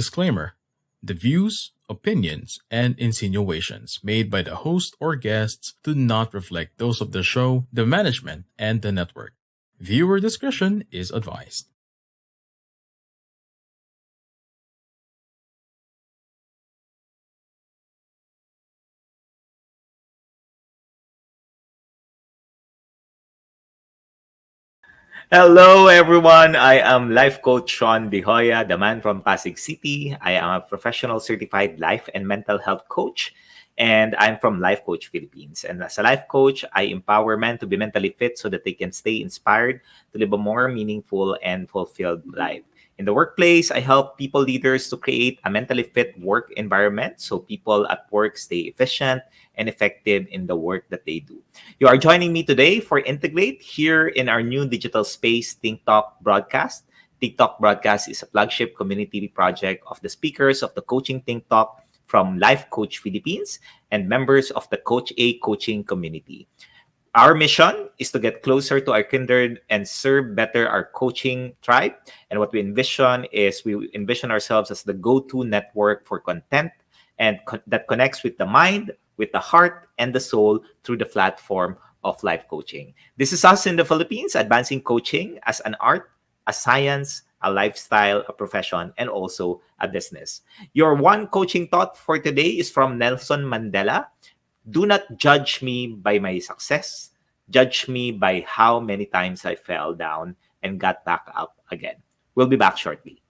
Disclaimer: the views, opinions, and insinuations made by the host or guests do not reflect those of the show, the management, and the network. Viewer discretion is advised. Hello, everyone. I am Life Coach Shaun, the man from Pasig City. I am a professional certified life and mental health coach, and I'm from Life Coach Philippines. And as a life coach, I empower men to be mentally fit so that they can stay inspired to live a more meaningful and fulfilled life. In the workplace, I help people leaders to create a mentally fit work environment so people at work stay efficient and effective in the work that they do. You are joining me today for Integrate here in our new digital space, TikTok broadcast. TikTok broadcast is a flagship community project of the speakers of the Coaching TikTok from Life Coach Philippines and members of the Coach A coaching community. Our mission is to get closer to our kindred and serve better our coaching tribe. And what we envision is we envision ourselves as the go-to network for content and that connects with the mind, with the heart, and the soul through the platform of life coaching. This is us in the Philippines, advancing coaching as an art, a science, a lifestyle, a profession, and also a business. Your one coaching thought for today is from Nelson Mandela. Do not judge me by my success. Judge me by how many times I fell down and got back up again. We'll be back shortly.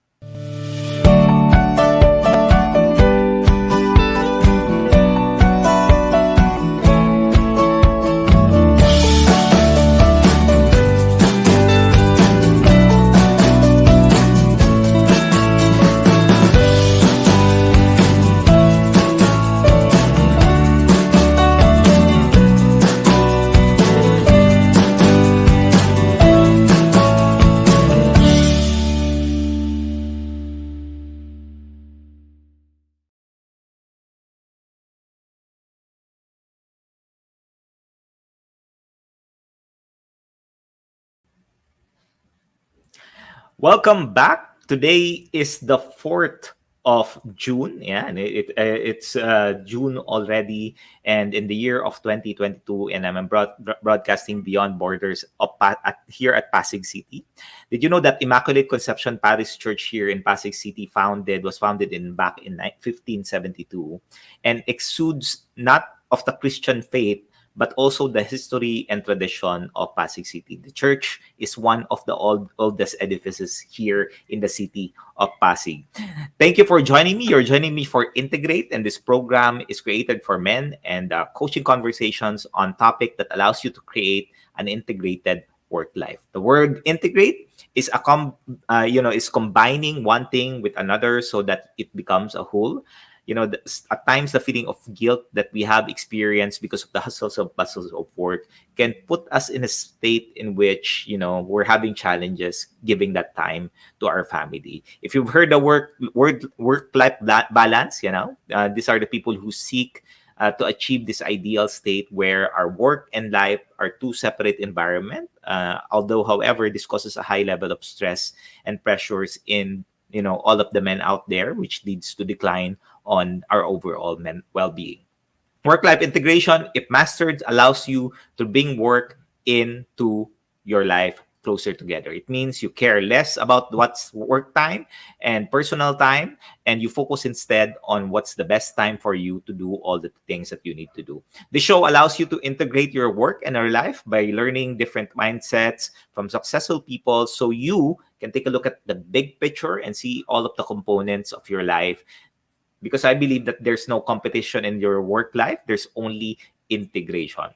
Welcome back. Today is the 4th of June. Yeah, and it's June already, and in the year of 2022, and I'm broadcasting beyond borders here at Pasig City. Did you know that Immaculate Conception Parish Church here in Pasig City was founded back in 1572 and exudes not of the Christian faith but also the history and tradition of Pasig City. The church is one of the oldest edifices here in the city of Pasig. Thank you for joining me. You're joining me for Integrate, and this program is created for men and coaching conversations on topic that allows you to create an integrated work life. The word integrate is is combining one thing with another so that it becomes a whole. At times the feeling of guilt that we have experienced because of the hustles of bustles of work can put us in a state in which we're having challenges giving that time to our family. If you've heard the work life balance, these are the people who seek to achieve this ideal state where our work and life are two separate environments. Although, however, this causes a high level of stress and pressures in all of the men out there, which leads to decline on our overall well-being. Work-life integration, if mastered, allows you to bring work into your life closer together. It means you care less about what's work time and personal time, and you focus instead on what's the best time for you to do all the things that you need to do. The show allows you to integrate your work and your life by learning different mindsets from successful people so you can take a look at the big picture and see all of the components of your life, because I believe that there's no competition in your work life. There's only integration.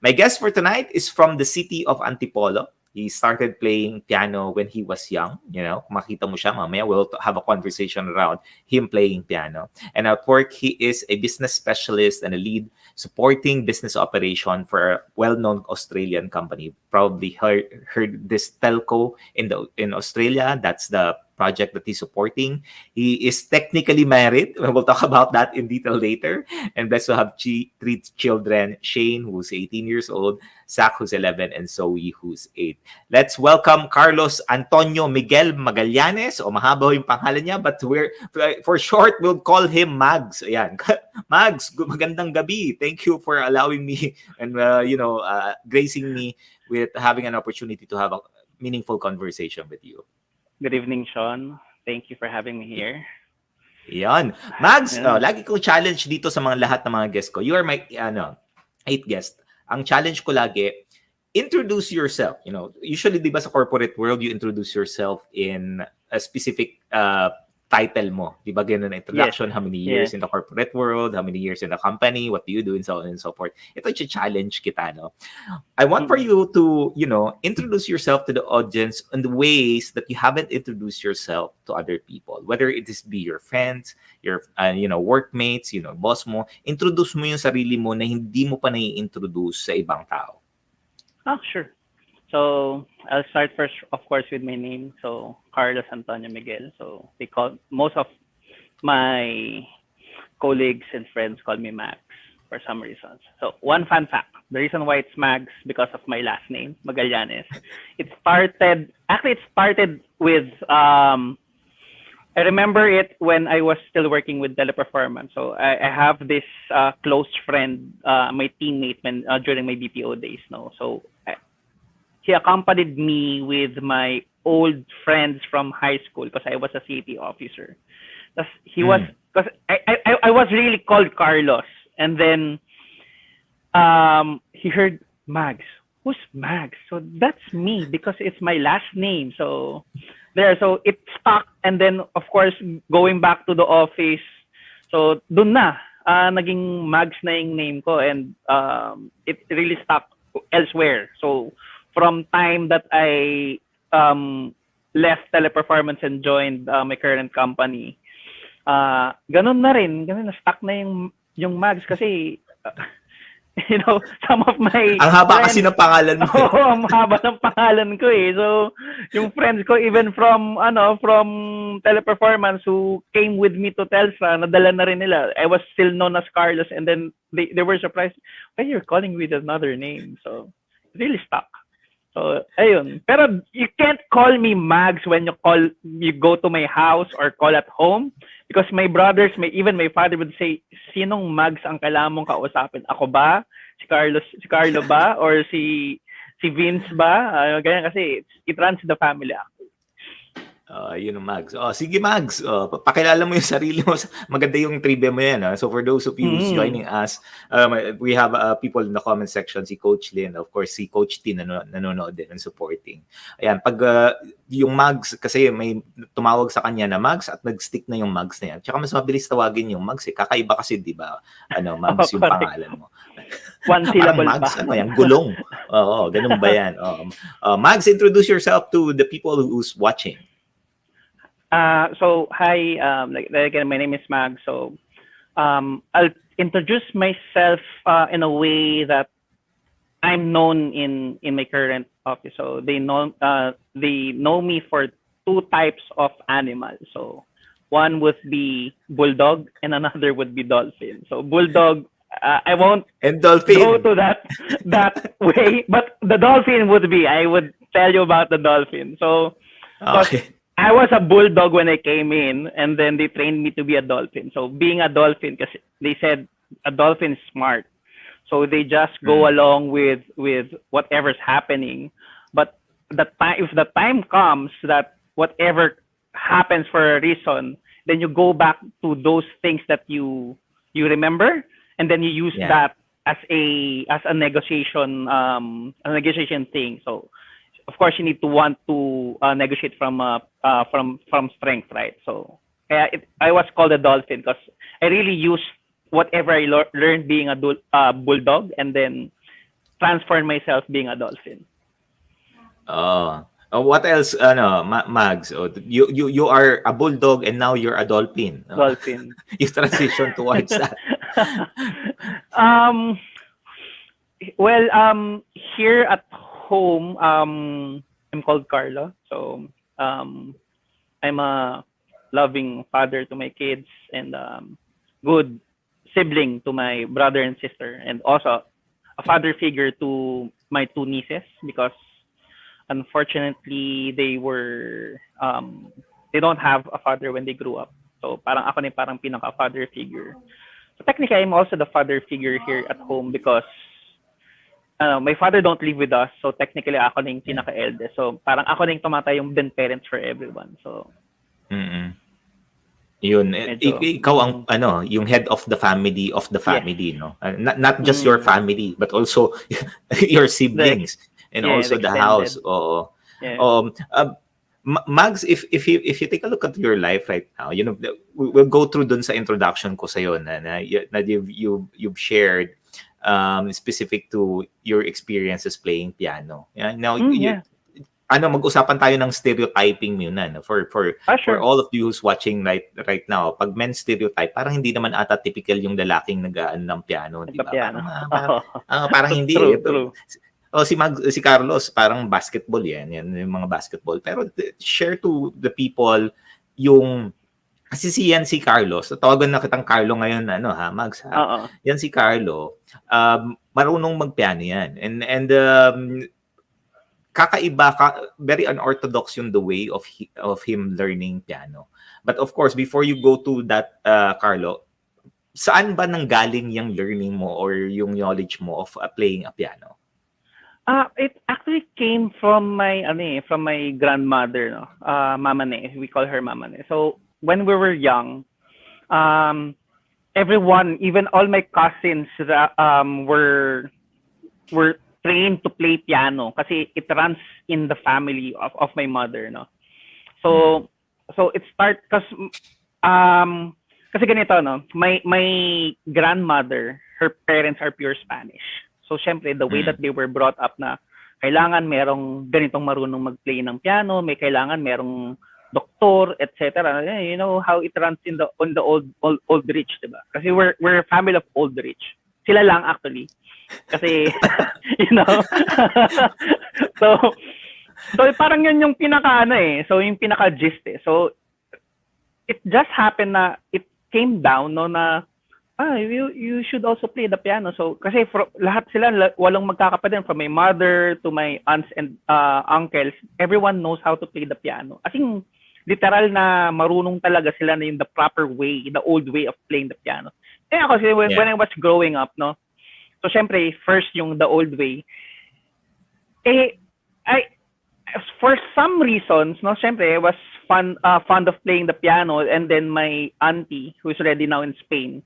My guest for tonight is from the city of Antipolo. He started playing piano when he was young. Kung makita mo siya, mamaya we'll have a conversation around him playing piano. And at work, he is a business specialist and a lead supporting business operation for a well-known Australian company. Probably heard this Telco in Australia. That's the project that he's supporting. He is technically married. We'll talk about that in detail later. And blessed to have three children, Shane, who's 18 years old, Zach, who's 11, and Zoe, who's 8. Let's welcome Carlos Antonio Miguel Magallanes. O mahaba yung pangalan niya, but for short, we'll call him Mags. Ayan. Mags, magandang gabi. Thank you for allowing me and, gracing me with having an opportunity to have a meaningful conversation with you. Good evening, Shaun. Thank you for having me here. Yan. Mags, lagi kong challenge dito sa mga lahat ng mga guests ko. You are my 8th guest. Ang challenge ko lagi, introduce yourself. Usually, di ba sa corporate world, you introduce yourself in a specific title mo. Di ba ganun na introduction? Yes. How many years in the corporate world? How many years in the company? What do you do? And so on and so forth. Ito yung challenge kita, no? I want for you to, introduce yourself to the audience in the ways that you haven't introduced yourself to other people. Whether it is be your friends, your, workmates, boss mo. Introduce mo yung sarili mo na hindi mo pa nai-introduce sa ibang tao. Sure. So I'll start first, of course, with my name. So Carlos Antonio Miguel. So most of my colleagues and friends call me Max for some reasons. So one fun fact: the reason why it's Max because of my last name, Magallanes. It started with I remember it when I was still working with Teleperformance. So I have this close friend, my teammate during my BPO days. No, so he accompanied me with my old friends from high school because I was a city officer. He was because I was really called Carlos, and then he heard Mags. Who's Mags? So that's me because it's my last name. So it stuck, and then of course going back to the office. So dun na naging Mags na yung name ko, and it really stuck elsewhere. So from time that I left Teleperformance and joined my current company, ganun na stuck na yung Mags kasi some of my ang haba kasi ng pangalan mo. Oo, ang haba ng pangalan ko eh. So yung friends ko even from Teleperformance who came with me to Telstra, nadala na rin nila. I was still known as Carlos, and then they were surprised, why you're calling me with another name? So it really stuck. So ayun. Pero you can't call me Mags when you go to my house or call at home, because my brothers, even my father would say, sinong Mags ang kailangan mong kausapin? Ako ba? Si Carlo ba? Or si Vince ba? Ganyan kasi it runs the family. Yun ang Mags. Sige Mags, pakilala mo yung sarili mo. Maganda yung trivia mo yan. So for those of you who's joining us, we have people in the comment section, si Coach Lynn, of course si Coach T nanonood din and supporting. Ayan, pag yung Mags, kasi may tumawag sa kanya na Mags at nag-stick na yung Mags na yan. Tsaka mas mabilis tawagin yung Mags eh. Kakaiba kasi, di ba? Mags yung pangalan mo. One syllable Mags, pa. Yung gulong. Oo, ganun ba yan? Mags, introduce yourself to the people who's watching. So hi, again, my name is Mag. So I'll introduce myself in a way that I'm known in my current office. So they know me for two types of animals. So one would be bulldog and another would be dolphin. So bulldog, I won't and dolphin. Go to that way, but the dolphin would be, I would tell you about the dolphin. So okay. I was a bulldog when I came in, and then they trained me to be a dolphin. So being a dolphin, because they said a dolphin is smart, so they just go along with whatever's happening. But if the time comes that whatever happens for a reason, then you go back to those things that you remember, and then you use that as a negotiation thing. So of course, you need to want to negotiate from strength, right? So I was called a dolphin because I really used whatever I learned being a bulldog and then transformed myself being a dolphin. What else? Mags, you are a bulldog and now you're a dolphin. Dolphin. You transition towards that. Well, here at home, I'm called Carlo. So I I'm a loving father to my kids and good sibling to my brother and sister, and also a father figure to my two nieces because unfortunately they don't have a father when they grew up. So parang ako na yung parang pinaka father figure. So technically I'm also the father figure here at home because my father don't live with us, so technically ako na yung pinaka-eldest. So parang ako na yung tumatayong din parents for everyone. So Yun, medyo, ikaw ang yung head of the family yes. no? Not just your family but also your siblings and The also the house. extended. Oo. Yeah. Mags, if you take a look at your life right now, we'll go through dun sa introduction ko sa'yo na you've shared specific to your experiences playing piano. Yeah, now Yeah. mag-usapan tayo ng stereotyping muna, no? For Sure. all of you who's watching right now, pag men stereotype, parang hindi naman ata typical yung lalaking nag-aano ng piano, di ba? Nagpa-piano. Parang hindi eh. True. Si Carlos, parang basketball yan yung mga basketball. Pero share to the people yung kasi si Carlos, tawagan na kitang Carlo ngayon, Mags, ha? Oo. Yan si Carlo, marunong magpiano yan. And very unorthodox yung the way of him learning piano. But of course, before you go to that, Carlo, saan ba nanggaling yung learning mo or yung knowledge mo of playing a piano? It actually came from my grandmother, no. Mama Ne. We call her Mama Ne. So when we were young, everyone, even all my cousins, were trained to play piano kasi it runs in the family of my mother, no. So it kasi ganito, no. My grandmother, her parents are pure Spanish. So syempre the way that they were brought up na kailangan merong ganitong marunong mag-play ng piano, may kailangan merong doktor, etc. You know how it runs on the old rich, diba? Kasi we're a family of old rich. Sila lang actually. Kasi so parang yun yung pinaka So yung pinaka gist eh. So it just happened na it came down no na you should also play the piano. So kasi lahat sila walong magkakapatid, from my mother to my aunts and uncles, everyone knows how to play the piano. I think literal na marunong talaga sila na yung the proper way, the old way of playing the piano. Kaya kasi when I was growing up, no. So syempre first yung the old way. For some reasons, no, syempre I was fond of playing the piano, and then my auntie, who is already now in Spain,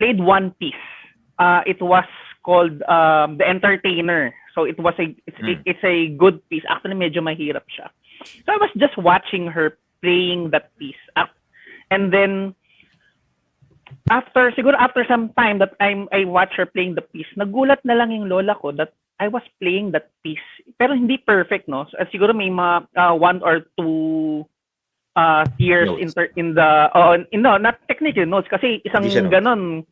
played one piece. It was called The Entertainer. So it's a good piece. Actually, medyo mahirap siya. So I was just watching her playing that piece. And then after some time that I watched her playing the piece, nagulat na lang yung lola ko that I was playing that piece. Pero hindi perfect, no? So, siguro may mga 1 or 2 tears in the not technically notes kasi isang ganon.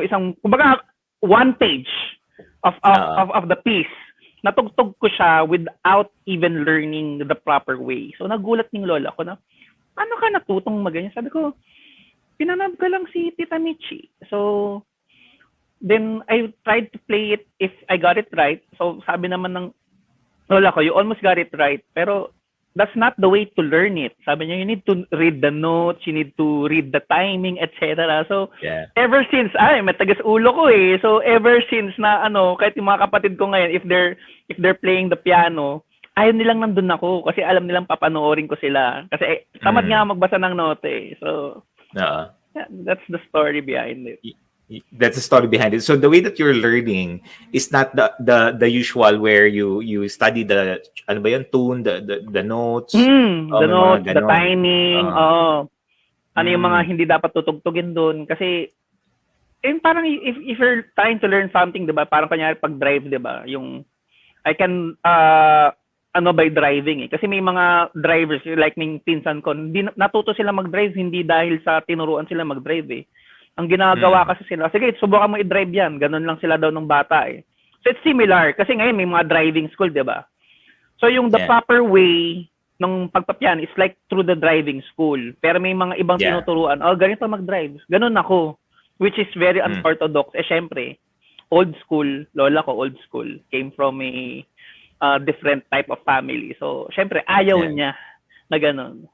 Isang kumbaga 1 page of the piece. Natugtog ko siya without even learning the proper way. So nagulat ng lola ko na, ano ka natutong maganyan? Sabi ko, pinanood ko lang si Tita Michi. So then I tried to play it if I got it right. So sabi naman ng lola ko, you almost got it right. Pero that's not the way to learn it. Sabi niya, you need to read the notes, you need to read the timing, etc. So, ever since, matagas ulo ko eh. So, ever since na, kahit yung mga kapatid ko ngayon, if they're playing the piano, ayaw nilang nandun ako kasi alam nilang papanoorin ko sila. Kasi tamad nga magbasa ng note eh. So, that's the story behind it. That's the story behind it. So the way that you're learning is not the usual where you study the tune, the notes, the notes, the timing, yung mga hindi dapat tutugtugin doon kasi parang if you're trying to learn something, 'di ba? Parang kanya pag drive, 'di ba? Yung I can by driving eh. Kasi may mga drivers like may pinsan ko, hindi natuto sila mag-drive hindi dahil sa tinuruan sila mag-drive eh. Ang ginagawa kasi sila, sige, subukan mo i-drive yan. Ganun lang sila daw nung bata eh. So it's similar. Kasi ngayon may mga driving school, di ba? So yung the proper way ng pagpapiano is like through the driving school. Pero may mga ibang tinuturuan, ganito mag-drive. Ganun ako. Which is very unorthodox. Syempre, old school, lola ko old school, came from a different type of family. So, syempre, ayaw niya na ganun.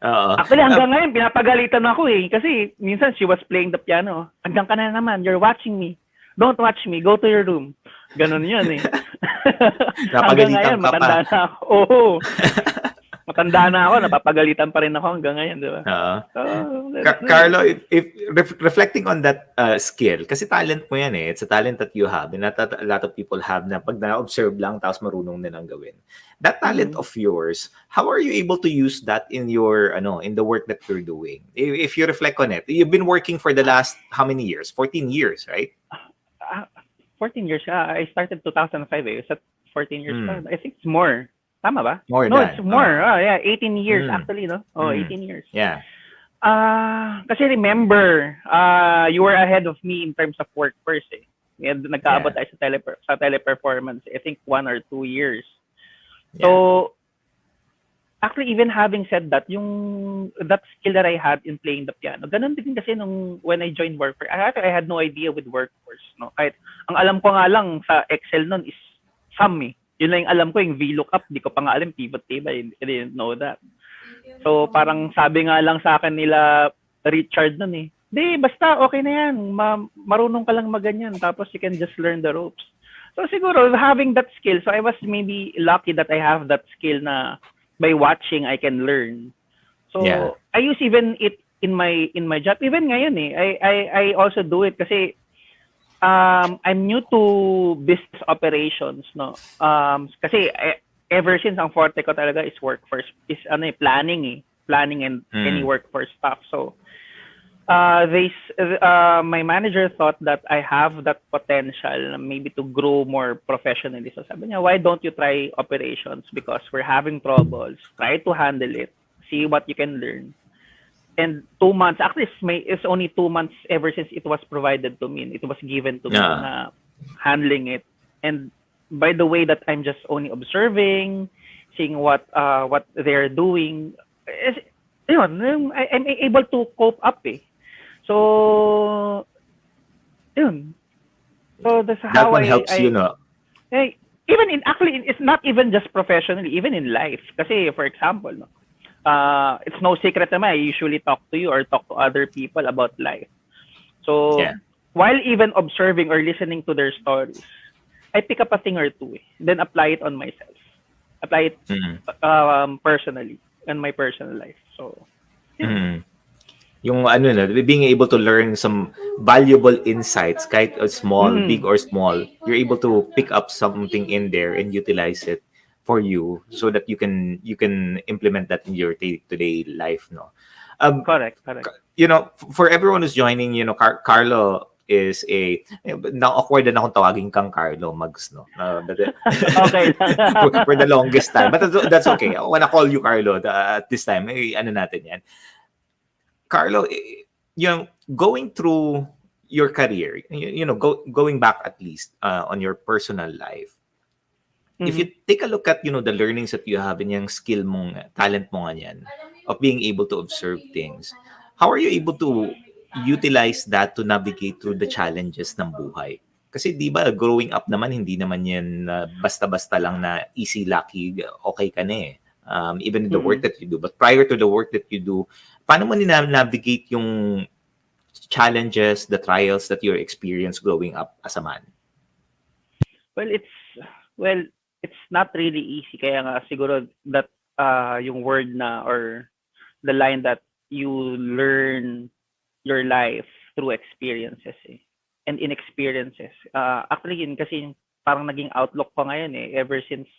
Actually, hanggang ngayon, pinapagalitan ako kasi minsan she was playing the piano. Hanggang ka na naman, you're watching me. Don't watch me, go to your room. Ganun yun Hanggang ngayon, matanda na ako. Oo. Matanda na ako, napapagalitan pa rin ako hanggang ngayon, di ba? Carlo, if reflecting on that skill, kasi talent mo yan it's a talent that you have and not a lot of people have na pag na-observe lang tapos marunong nilang gawin. That talent of yours, how are you able to use that in your in the work that you're doing? If you reflect on it, you've been working for the last how many years? 14 years, right? 14 years. I started 2005 It's at 14 years. I think it's more. Tama ba? More no, than. It's more. 18 years actually, no? 18 years. Yeah. Kasi remember, you were ahead of me in terms of work first Nagkaabot tayo sa teleperformance, I think 1 or 2 years. Yeah. So, actually, even having said that, that skill that I had in playing the piano, ganun din kasi when I joined Workforce, I had no idea with Workforce, no? Kahit, ang alam ko nga lang sa Excel nun is sum Yun lang yung alam ko, yung VLOOKUP, di ko pa nga alam, pivot table, I didn't know that. So, parang sabi nga lang sa akin nila, Richard nun di, basta okay na yan, marunong ka lang maganyan, tapos you can just learn the ropes. So, siguro, having that skill, so I was maybe lucky that I have that skill na by watching, I can learn. So, I use even it in my job, even ngayon I also do it kasi I'm new to business operations, no. Kasi ever since ang forte ko talaga is workforce, is planning and any workforce stuff. So my manager thought that I have that potential maybe to grow more professionally. So sabi niya, why don't you try operations, because we're having troubles, try to handle it, see what you can learn. And 2 months, actually it's only 2 months ever since it was provided to me. It was given to me na handling it. And by the way that I'm just only observing, seeing what they're doing, I'm able to cope up So, yun. So that's how that one helps you, no? Even it's not even just professionally, even in life. Kasi, for example, no, it's no secret naman, I usually talk to you or talk to other people about life. So, while even observing or listening to their stories, I pick up a thing or two, then apply it on myself. Apply it personally, in my personal life. So, yung being able to learn some valuable insights, kahit small, big or small, you're able to pick up something in there and utilize it for you so that you can implement that in your day-to-day life, no? Correct. For everyone who's joining, Carlo is na-awkward na akong tawagin kang Carlo Mags, no? Okay. for the longest time. But that's okay. I wanna call you Carlo at this time. Natin yan. Carlo, going through your career, going back at least on your personal life, if you take a look at, the learnings that you have in yung skill mong, talent mo nga yan, of being able to observe things, how are you able to utilize that to navigate through the challenges ng buhay? Kasi di ba, growing up naman, hindi naman yan basta-basta lang na easy, lucky, okay ka na even the work that you do. But prior to the work that you do, paano mo navigate yung challenges, the trials that you experience growing up as a man? Well, it's not really easy. Kaya nga siguro that yung word na or the line that you learn your life through experiences and inexperiences. Actually yun kasi parang naging outlook ko ngayon ever since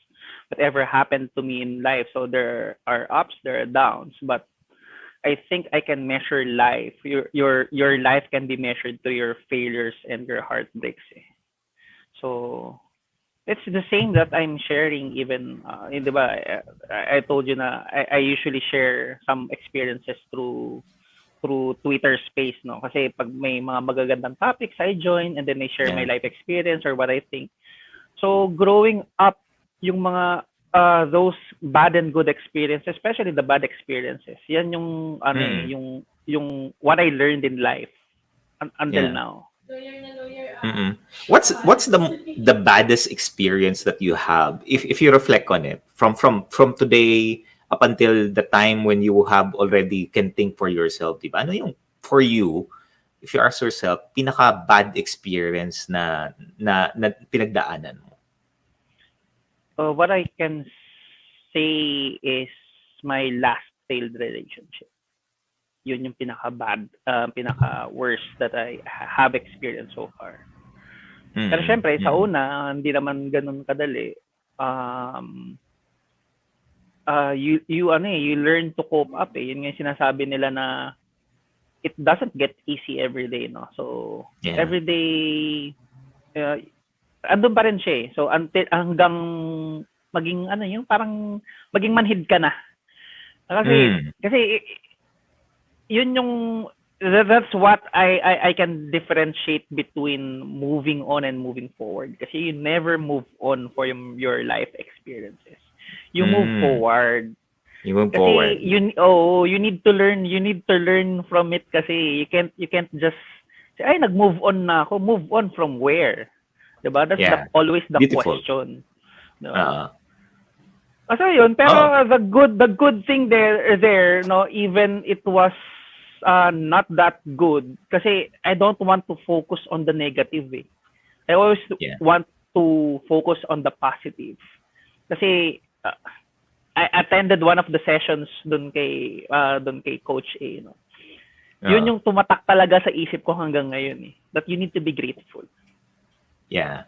whatever happened to me in life. So there are ups, there are downs, but I think I can measure life. Your life can be measured through your failures and your heartbreaks. So it's the same that I'm sharing even diba, I told you na I usually share some experiences through Twitter space, no? Kasi pag may mga magagandang topics, I join and then I share my life experience or what I think. So growing up, yung mga those bad and good experiences, especially the bad experiences. Yan yung yung what I learned in life until now. What's the baddest experience that you have if you reflect on it from today up until the time when you have already can think for yourself, di ba? Ano yung for you, if you ask yourself, pinaka bad experience na pinagdaanan mo? What I can say is my last failed relationship. Yun yung pinaka-bad, pinaka-worst that I have experienced so far. Pero syempre, sa una, hindi naman ganun kadali. You learn to cope up eh. Yun nga yung sinasabi nila na it doesn't get easy every day, no? So, every day, andun pa rin siya eh. So, hanggang maging, yung parang maging manhid ka na. Kasi yun yung, that's what I can differentiate between moving on and moving forward. Kasi you never move on for your life experiences. You move forward. You move kasi forward. You need to learn. You need to learn from it. Kasi you can't just say, ay, nag-move on na ako. Move on from where? Diba? That's always the Beautiful question. Diba? So yun. Pero the good thing there, no, even it was not that good. Kasi I don't want to focus on the negative. Eh. I always want to focus on the positive. Kasi I attended one of the sessions dun kay Coach A, no. Yun yung tumatak talaga sa isip ko hanggang ngayon eh. That you need to be grateful. Yeah.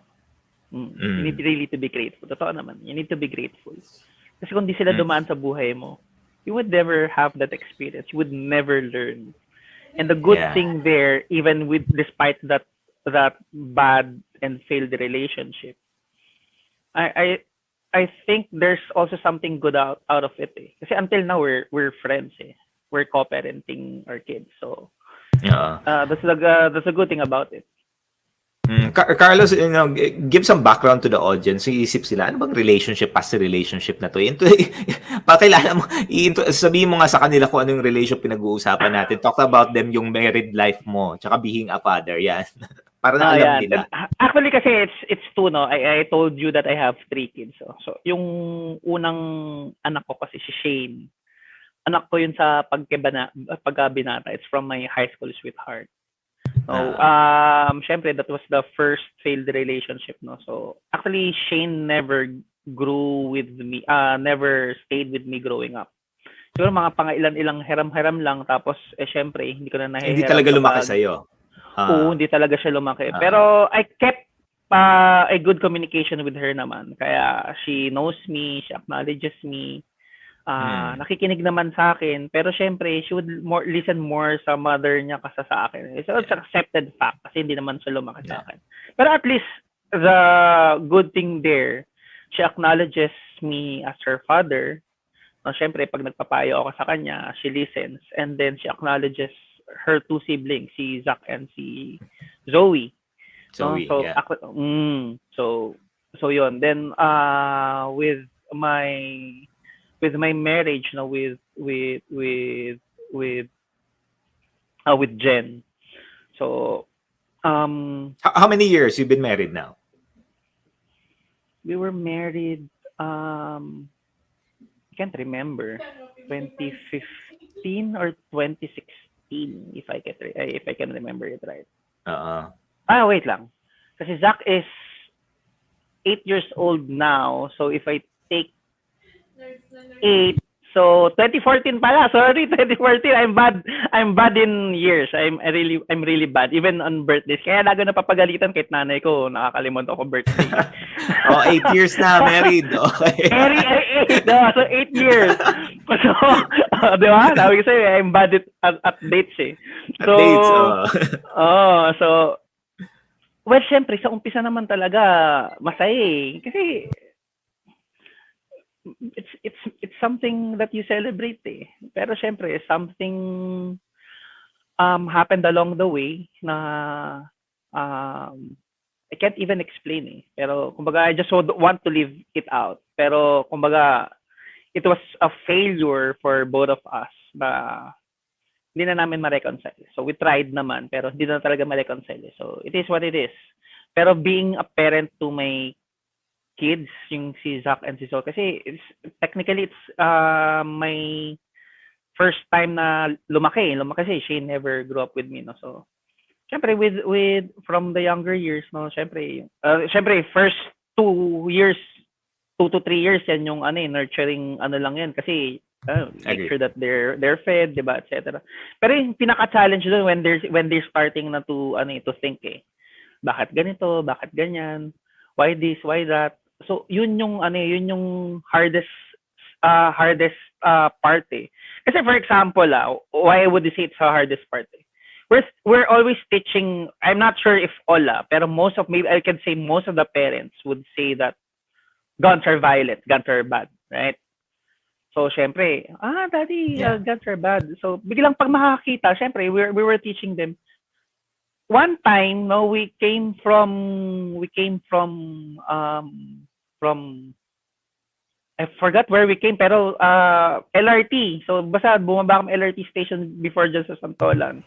You need really to be grateful. Totoo naman. You need to be grateful. Kasi kung di sila dumaan sa buhay mo, you would never have that experience. You would never learn. And the good thing there, even despite that bad and failed relationship, I think there's also something good out of it. Eh. Kasi until now we're friends. Eh. We're co-parenting our kids. So that's a good thing about it. Carlos, give some background to the audience. Iisip sila, ano bang past relationship na to? Pakilala mo, sabihin mo nga sa kanila kung anong relationship pinag-uusapan natin. Talk about them, yung married life mo, tsaka being a father. Yan. Para na alam nila. Actually, kasi it's two, no? I told you that I have 3 kids. So yung unang anak ko kasi si Shane. Anak ko yun sa pagkabinata. It's from my high school sweetheart. So, syempre, that was the first failed relationship, no? So, actually, Shane never grew with me, never stayed with me growing up. Siguro mga pangailan-ilang heram-heram lang, tapos, syempre, hindi ko na nahihiram. Hindi talaga lumaki sa'yo? Oo, hindi talaga siya lumaki. Pero, I kept a good communication with her naman. Kaya, she knows me, she acknowledges me. Nakikinig naman sa akin, pero syempre she would listen more sa mother niya kasi sa akin. So it's accepted fact kasi hindi naman siya lumaki sa akin. Pero at least the good thing there, she acknowledges me as her father. No, syempre pag nagpapayo ako sa kanya, she listens, and then she acknowledges her 2 siblings, si Zach and si Zoe. Zoe, no? So yun. Then with my marriage, no, with Jen. So, how many years you've been married now? We were married. I can't remember. 2015 or 2016, if I can remember it right. Wait lang. Kasi Zach is 8 years old now. So if I take 8. So 2014 pala. Sorry, 2014. I'm bad in years. I'm really bad. Even on birthdays. Kaya lagi napapagalitan kahit nanay ko nakakalimot ako birthday. 8 years na married. Okay. Very 8. No, so 8 years. So, di ba? Sabi ko sa'yo, I'm bad at dates eh. So, so, well, syempre, sa umpisa naman talaga, masaya eh. Kasi, it's something that you celebrate eh. Pero syempre, something happened along the way na I can't even explain eh. Pero kumbaga I just want to leave it out. Pero kumbaga it was a failure for both of us na hindi na namin ma-reconcile. So we tried naman pero hindi na talaga ma-reconcile. So it is what it is. Pero being a parent to my kids, yung si Zach and si Sol, kasi technically it's my first time na lumaki kasi she never grew up with me, no? So syempre with from the younger years, no, syempre first 2 years, 2 to 3 years yan yung nurturing lang yan kasi make sure that they're fed, diba, etc. Pero yung pinaka-challenge doon when they're starting na to think bakit ganito, bakit ganyan, why this, why that. So yun yung hardest part eh. Kasi for example, why would you say it's the hardest part eh? We're always teaching, I'm not sure if all, pero maybe I can say most of the parents would say that guns are violent, guns are bad, right? So syempre, daddy, guns are bad. So biglang pag makakita, syempre we were teaching them. One time, no, we came from I forgot where we came, pero LRT. So basta bumaba kami LRT station before dyan sa Santolan.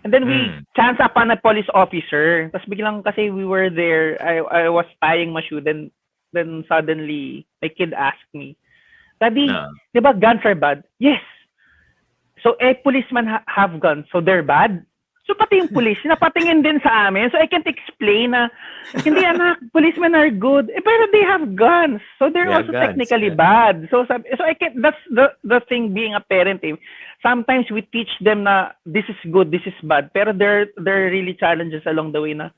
And then we chance upon a police officer. Tapos biglang kasi we were there, I was tying my shoe. Then suddenly, my kid asked me, Daddy, di ba guns are bad? Yes. So policemen have guns, so they're bad? So pati yung police, napatingin din sa amin. So I can't explain na, hindi anak, policemen are good. Pero they have guns. So they're also guns, technically bad. So I can't, that's the thing being a parent. Sometimes we teach them na this is good, this is bad. Pero there are really challenges along the way na,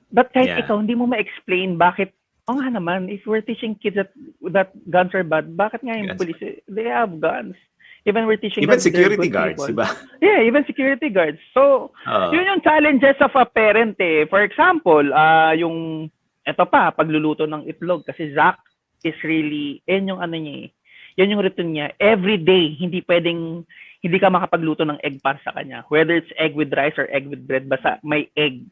but kahit ikaw, hindi mo ma-explain bakit, nga naman, if we're teaching kids that guns are bad, bakit nga yung police, they have guns. Even we're teaching even security guards, diba? Yeah, even security guards. So, yun yung challenges of a parent eh. For example, yung pagluluto ng itlog kasi Zach is really, yan yung niya eh. Yan yung routine niya. Every day, hindi ka makapagluto ng egg para sa kanya. Whether it's egg with rice or egg with bread, basta may egg.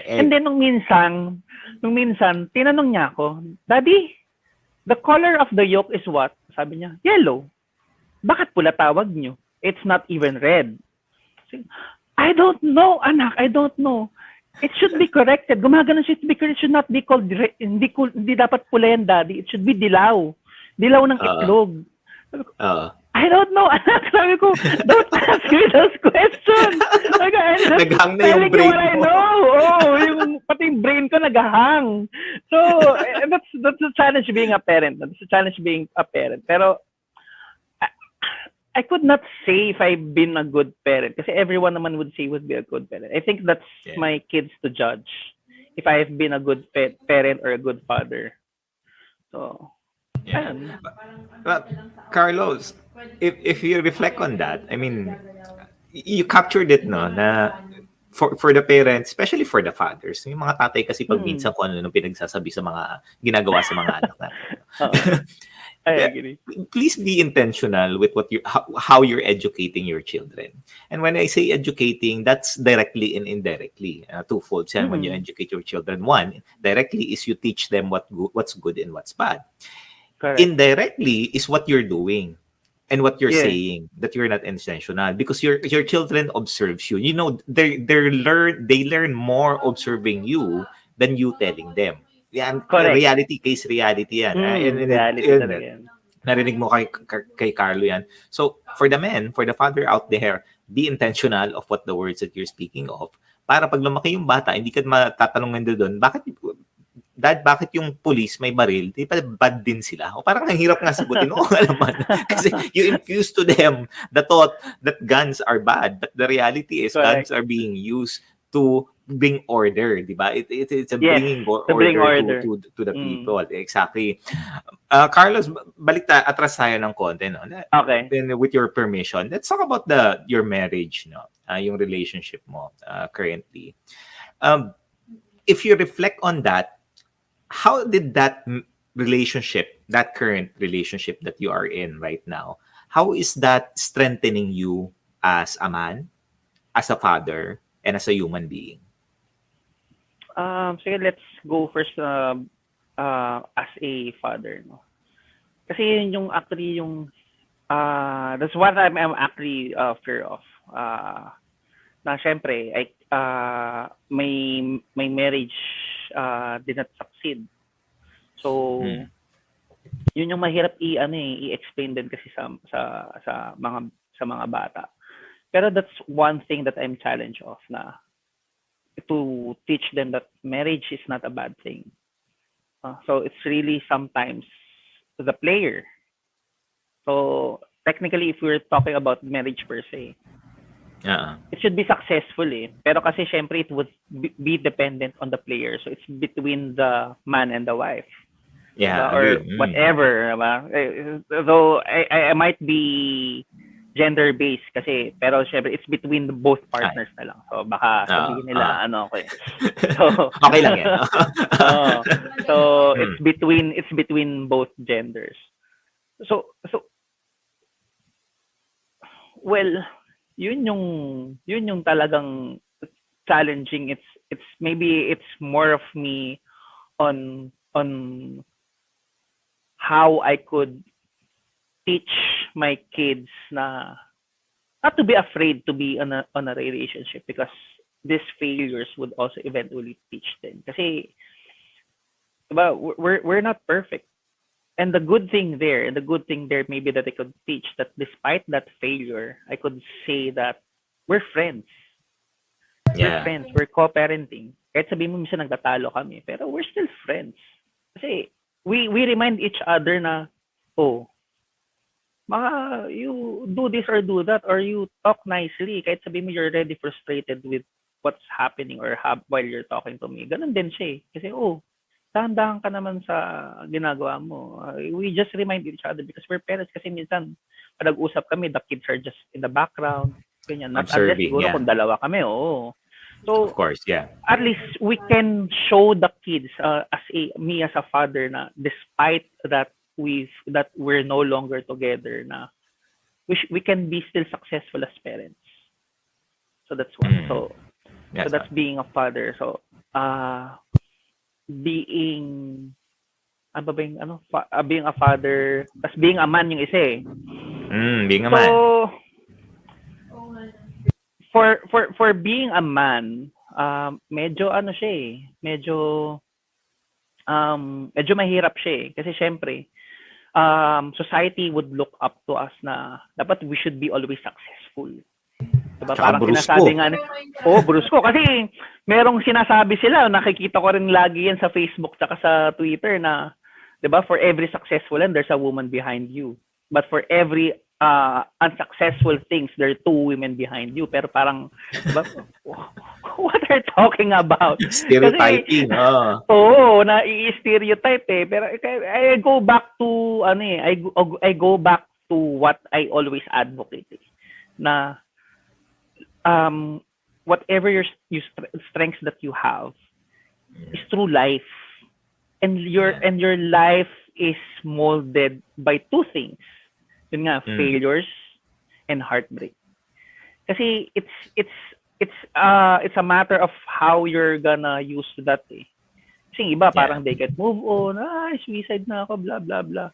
And then nung minsan, tinanong niya ako, Daddy, the color of the yolk is what? Sabi niya, yellow. Bakit pula tawag nyo? It's not even red. I don't know, anak. I don't know. It should be corrected. Gumagano siya. It should not be called red. Hindi dapat pula yan, Daddy. It should be dilaw. Dilaw ng itlog. I don't know, anak. Sabi ko, don't ask me those questions. Naghang na yung brain mo. Pati yung brain ko naghahang. So, that's a challenge being a parent. That's a challenge being a parent. Pero, I could not say if I've been a good parent kasi everyone naman would say would be a good parent. I think that's my kids to judge if I've been a good parent or a good father. So, but Carlos, if you reflect on that, I mean, you captured it, no, na for the parents, especially for the fathers, yung mga tatay kasi pag minsan kung ano nung pinagsasabi sa mga ginagawa sa mga anak natin. I agree. Please be intentional with how you're educating your children. And when I say educating, that's directly and indirectly, twofold. So when you educate your children, one, directly is you teach them what's good and what's bad. Correct. Indirectly is what you're doing and what you're saying, that you're not intentional, because your children observes you. You know, they learn more observing you than you telling them. Yan, reality yan. Narinig mo kay Carlo yan. So, for the men, for the father out there, be intentional of what the words that you're speaking of. Para pag lumaki yung bata, hindi ka matatanong doon, bakit yung police may baril? Di pa bad din sila? O parang ang hirap nga sagutin. Alam mo. Kasi you infuse to them the thought that guns are bad. But the reality is guns are being used to bring order, di ba? It's a bringing order to the people. Exactly. Carlos, balik atras tayo ng konti, no? Okay. Then with your permission, let's talk about your marriage, no? Yung relationship mo currently. If you reflect on that, how did that relationship, that current relationship that you are in right now, how is that strengthening you as a man, as a father, and as a human being? So let's go first as a father, no? Kasi yun yung actually yung that's what I'm actually fear of. Na syempre ay may marriage did not succeed. So yun yung mahirap i-explain din kasi sa mga bata. Pero that's one thing that I'm challenged of, na to teach them that marriage is not a bad thing. So it's really sometimes the player. So technically, if we're talking about marriage per se, it should be successful eh. Pero kasi syempre it would be dependent on the player. So it's between the man and the wife. Yeah, Or agree. whatever, diba? Though I might be gender-based kasi, pero syempre it's between both partners na lang. So baka sabihin nila So okay lang yan. so it's between both genders. So well, yun yung talagang challenging. It's maybe it's more of me on how I could teach my kids na not to be afraid to be on a relationship, because these failures would also eventually teach them. Kasi diba, we're not perfect. And the good thing there maybe that I could teach that despite that failure, I could say that we're friends. We're friends. We're co-parenting. Kahit sabihin mo minsan nagtatalo kami, pero we're still friends. Kasi we remind each other na, you do this or do that, or you talk nicely. Kahit sabihin mo you're already frustrated with what's happening or while you're talking to me. Ganun din siya eh. Kasi, dahan-dahan ka naman sa ginagawa mo. We just remind each other because we're parents. Kasi minsan, pag nag-usap kami, the kids are just in the background. Ganyan. Not unless siguro kung dalawa kami, So, of course, yeah. At least we can show the kids me as a father na despite that we're no longer together, na we can be still successful as parents. So that's one. So that's being a father. So being being a father, tas being a man yung isa eh. Being a man. For being a man, medyo siya eh. Medyo mahirap siya eh. Kasi syempre, society would look up to us na dapat we should be always successful. Diba? Parang sinasabi nga, brusko. Kasi merong sinasabi sila, nakikita ko rin lagi yan sa Facebook tsaka sa Twitter na, diba, for every successful and there's a woman behind you. But for every unsuccessful things, there are two women behind you. Pero parang, diba, what are you talking about? Stereotyping. Na i-stereotype eh. Pero I go back to, I go back to what I always advocate eh. Na, whatever your strengths that you have is through life, and your life is molded by two things. Yun nga, failures and heartbreak. Kasi it's a matter of how you're gonna use that eh. Kasi iba parang they can move on, suicide na ako, blah blah blah.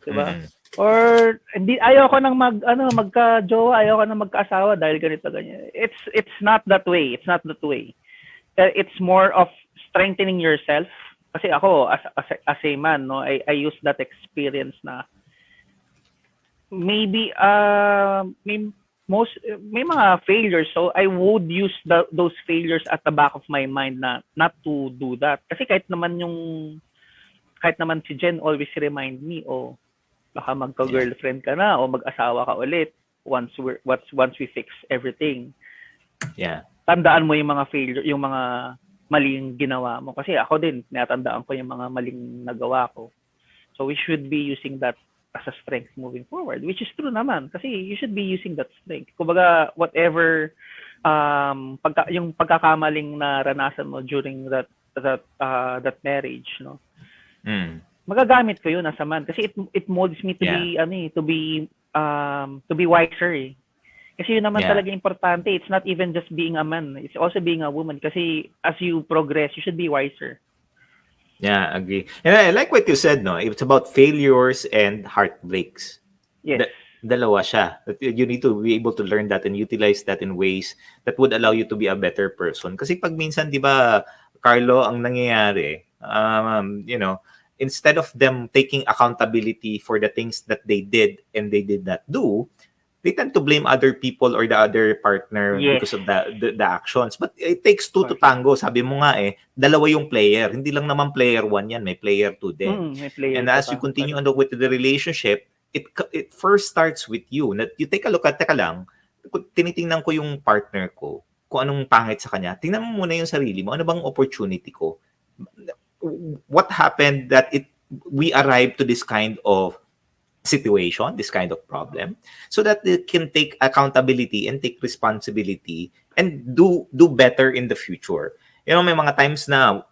Diba? Or hindi, ayoko nang magka-jowa, ayoko nang magka-asawa dahil ganito ganyan. It's not that way. It's not that way. It's more of strengthening yourself. Kasi ako as a man, no, I use that experience na maybe may mga failures, so I would use those failures at the back of my mind na not to do that. Kasi kahit naman si Jen always remind me, baka magka-girlfriend ka na o mag-asawa ka ulit once we fix everything. Yeah. Tandaan mo yung mga failure, yung mga maling ginawa mo. Kasi ako din, natandaan ko yung mga maling nagawa ko. So we should be using that as a strength moving forward, which is true naman. Kasi you should be using that strength. Kumbaga, whatever yung pagkakamaling na ranasan mo during that marriage, no? Magagamit ko yun as a man kasi it molds me to be wiser eh. Kasi yun naman talaga importante. It's not even just being a man, it's also being a woman, kasi as you progress you should be wiser. Yeah, agree. And I like what you said, no? It's about failures and heartbreaks. Yes. Da- Dalawa siya. That you need to be able to learn that and utilize that in ways that would allow you to be a better person. Kasi pag minsan, di ba, Carlo, ang nangyayari, instead of them taking accountability for the things that they did and they did not do, they tend to blame other people or the other partner Yes. because of the actions. But it takes two to Correct. tango. Sabi mo nga dalawa yung player. Hindi lang naman player one yan, may player two din. May player And pa as you ka. continue Correct. on with the relationship, it first starts with you. You take a look at, teka lang, tinitingnan ko yung partner ko, kung anong pangit sa kanya. Tingnan mo muna yung sarili mo. Ano bang opportunity ko? What happened that we arrived to this kind of situation, this kind of problem, so that they can take accountability and take responsibility and do better in the future. May mga times na,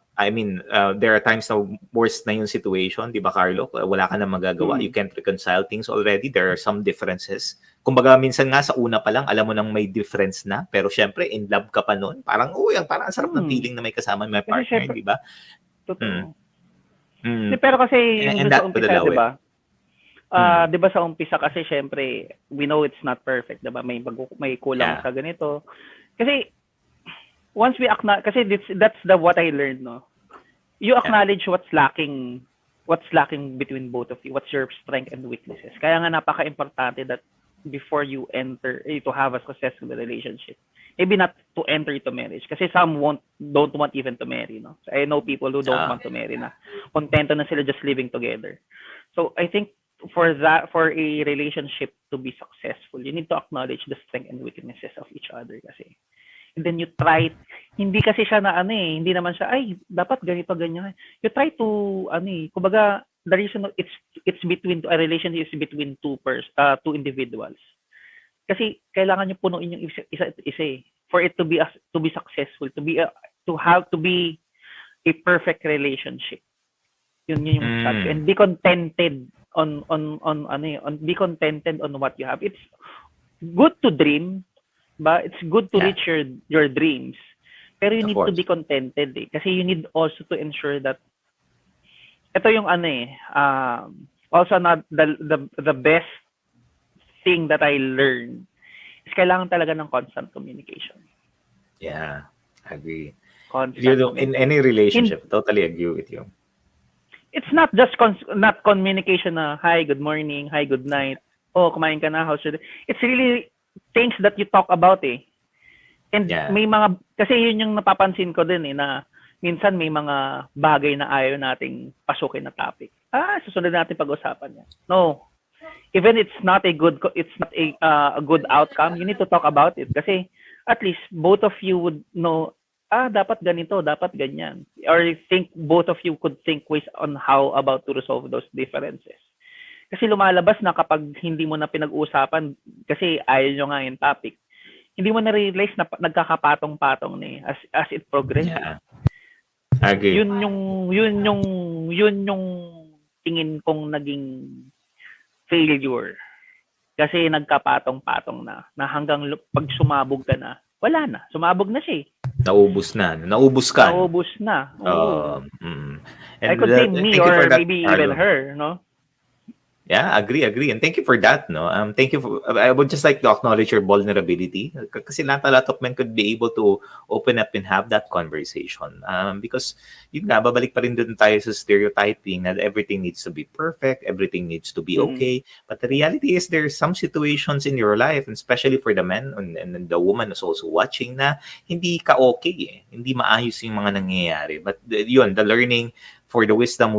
there are times na worse na yung situation, di ba, Carlo? Wala ka na magagawa. You can't reconcile things already. There are some differences. Kumbaga, minsan nga sa una pa lang, alam mo nang may difference na. Pero syempre, in love ka pa nun. Parang, parang ang sarap ng feeling na may kasama may Kasi partner, syempre, di ba? totoo. Mm. Pero kasi yung And dun sa that would umpisa, allow di ba? Mm. Di ba sa umpisa kasi syempre, we know it's not perfect, di ba? May kulang Yeah. sa ganito. Kasi once we acknowledge, kasi that's what I learned, no? You acknowledge what's lacking between both of you. What's your strength and weaknesses? Kaya nga napaka-importante that before you enter to have a successful relationship, maybe not to enter into marriage, kasi some don't want even to marry, no? So I know people who don't want to marry na kontento na sila just living together. So I think for a relationship to be successful, you need to acknowledge the strength and weaknesses of each other kasi. And then you try, hindi kasi siya na hindi naman siya, ay, dapat ganito, ganyan. You try to, kumbaga, the reason it's between, a relationship is between two individuals. Kasi kailangan nyo punuin yung isa for it to be successful, to be a perfect relationship. Yun yung sabi. And be contented on be contented on what you have. It's good to dream, but it's good to reach your dreams. Pero you need to be contented kasi you need also to ensure that ito yung also not the best thing that I learned is kailangan talaga ng constant communication. Yeah, agree. In any relationship, totally agree with you. It's not just not communication na, hi, good morning, hi, good night, oh, kumain ka na, how's your day? It's really things that you talk about And may mga, kasi yun yung napapansin ko din na minsan may mga bagay na ayaw nating pasukin na topic. Susunod natin pag-usapan yan. No. Even it's not a good outcome, you need to talk about it kasi at least both of you would know, dapat ganito, dapat ganyan. Or think both of you could think ways on how about to resolve those differences. Kasi lumalabas na kapag hindi mo na pinag-uusapan, kasi ayaw nyo nga yung topic, hindi mo na-realize na nagkakapatong-patong as it progresses. Yeah. Agree. Yun yung tingin kong naging failure. Kasi nagkapatong-patong na hanggang pag sumabog ka na, wala na. Sumabog na siya Naubos na. Naubos ka. Naubos na. I could say me or maybe even her, no? Yeah, agree. And thank you for that, no? Thank you I would just like to acknowledge your vulnerability. Kasi not a lot of men could be able to open up and have that conversation. Because yun nga, babalik pa rin dun tayo sa stereotyping that everything needs to be perfect, everything needs to be okay. But the reality is there's some situations in your life, and especially for the men and the woman who's also watching, na hindi ka okay Hindi maayos yung mga nangyayari. But yun, the learning for the wisdom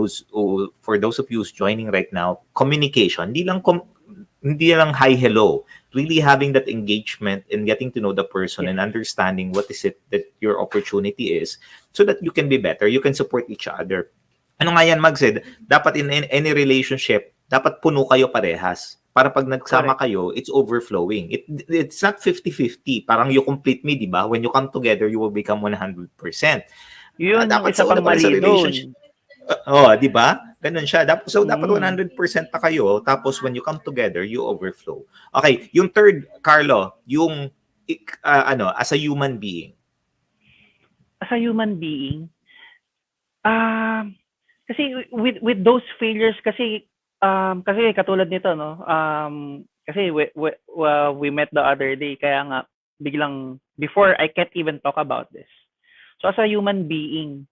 for those of you who's joining right now, communication, hindi lang hi hello, really having that engagement and getting to know the person and understanding what is it that your opportunity is, so that you can be better, you can support each other. Ano nga yan, Mag said, dapat in any relationship, dapat puno kayo parehas. Para pag nagsama kayo, it's overflowing. It's not 50-50. Parang you complete me, di ba? When you come together, you will become 100%. Yun yung isa pang mali doon. Di ba? Ganun siya. Dapat 100% na kayo, tapos when you come together, you overflow. Okay, yung third, Carlo, yung as a human being. As a human being, Kasi with those failures kasi katulad nito, no, kasi we met the other day, kaya nga biglang before I can't even talk about this. So as a human being,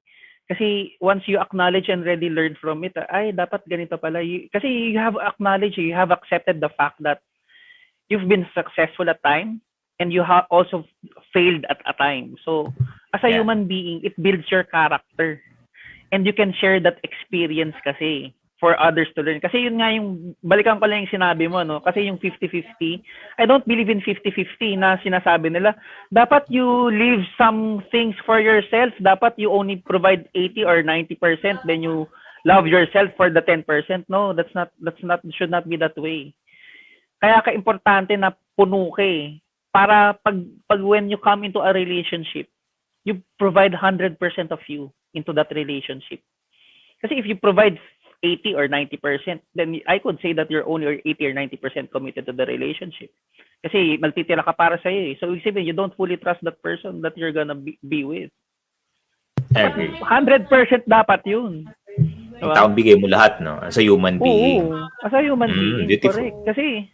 kasi once you acknowledge and really learn from it, ay dapat ganito pala. Kasi you have acknowledged, you have accepted the fact that you've been successful at time and you have also failed at a time. So as a Yeah. human being, it builds your character. And you can share that experience kasi for others to learn. Kasi yun nga yung, balikan ko lang yung sinabi mo, no? Kasi yung 50-50, I don't believe in 50-50 na sinasabi nila. Dapat you leave some things for yourself. Dapat you only provide 80 or 90%, then you love yourself for the 10%. No, should not be that way. Kaya ka-importante na puno ka eh. Para pag when you come into a relationship, you provide 100% of you into that relationship. Kasi if you provide 80 or 90%, then I could say that you're only 80 or 90% committed to the relationship. Kasi magtitira ka para sa'yo eh. So, ibig sabihin, you don't fully trust that person that you're gonna be with. I agree. 100% dapat yun. Yung taong bigay mo lahat, no? As a human being. Oo, as a human being, beautiful. correct. Kasi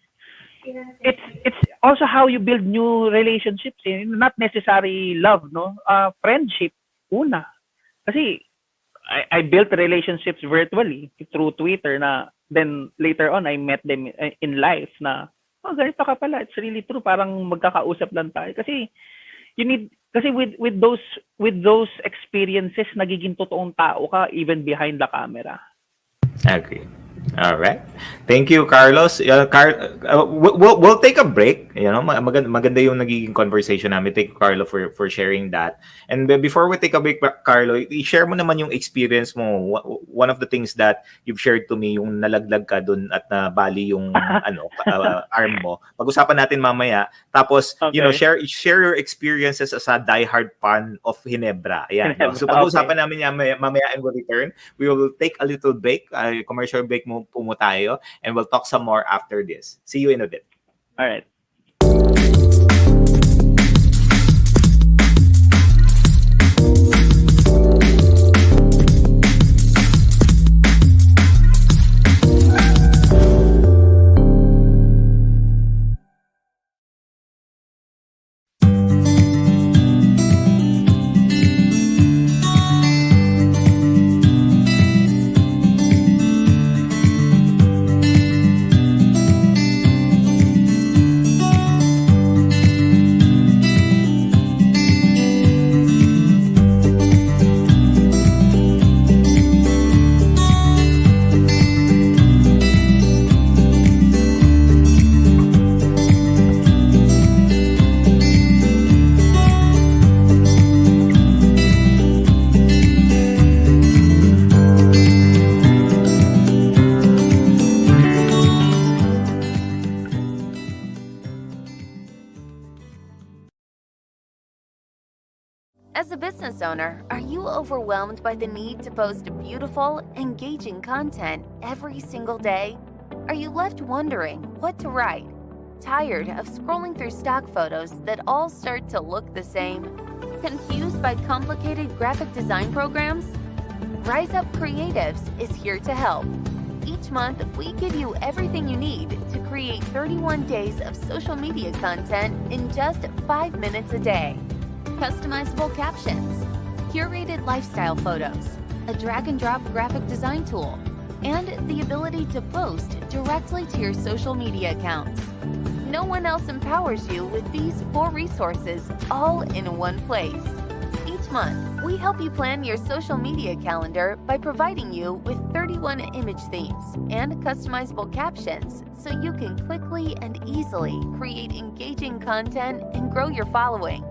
it's also how you build new relationships, eh. Not necessarily love, no? Friendship, una. Kasi I built relationships virtually through Twitter na then later on I met them in life na ganito ka pala, it's really true, parang magkakausap lang tayo kasi you need, kasi with those experiences nagiging totoong tao ka even behind the camera. I agree. All right. Thank you, Carlos. We'll take a break. You know, maganda yung nagiging conversation namin. Thank you, Carlo, for sharing that. And before we take a break, Carlo, i-share mo naman yung experience mo. One of the things that you've shared to me, yung nalaglag ka dun at nabali yung arm mo. Pag-usapan natin mamaya. Tapos, you know, share your experiences as a diehard fan of Ginebra. Ayan. No? So, pag-usapan namin yan mamaya and we'll return. We will take a little break, commercial break mo tayo, and we'll talk some more after this. See you in a bit. All right. As a business owner, are you overwhelmed by the need to post beautiful, engaging content every single day? Are you left wondering what to write? Tired of scrolling through stock photos that all start to look the same? Confused by complicated graphic design programs? Rise Up Creatives is here to help. Each month, we give you everything you need to create 31 days of social media content in just 5 minutes a day. Customizable captions, curated lifestyle photos, a drag-and-drop graphic design tool, and the ability to post directly to your social media accounts. No one else empowers you with these 4 resources all in one place. Each month, we help you plan your social media calendar by providing you with 31 image themes and customizable captions so you can quickly and easily create engaging content and grow your following.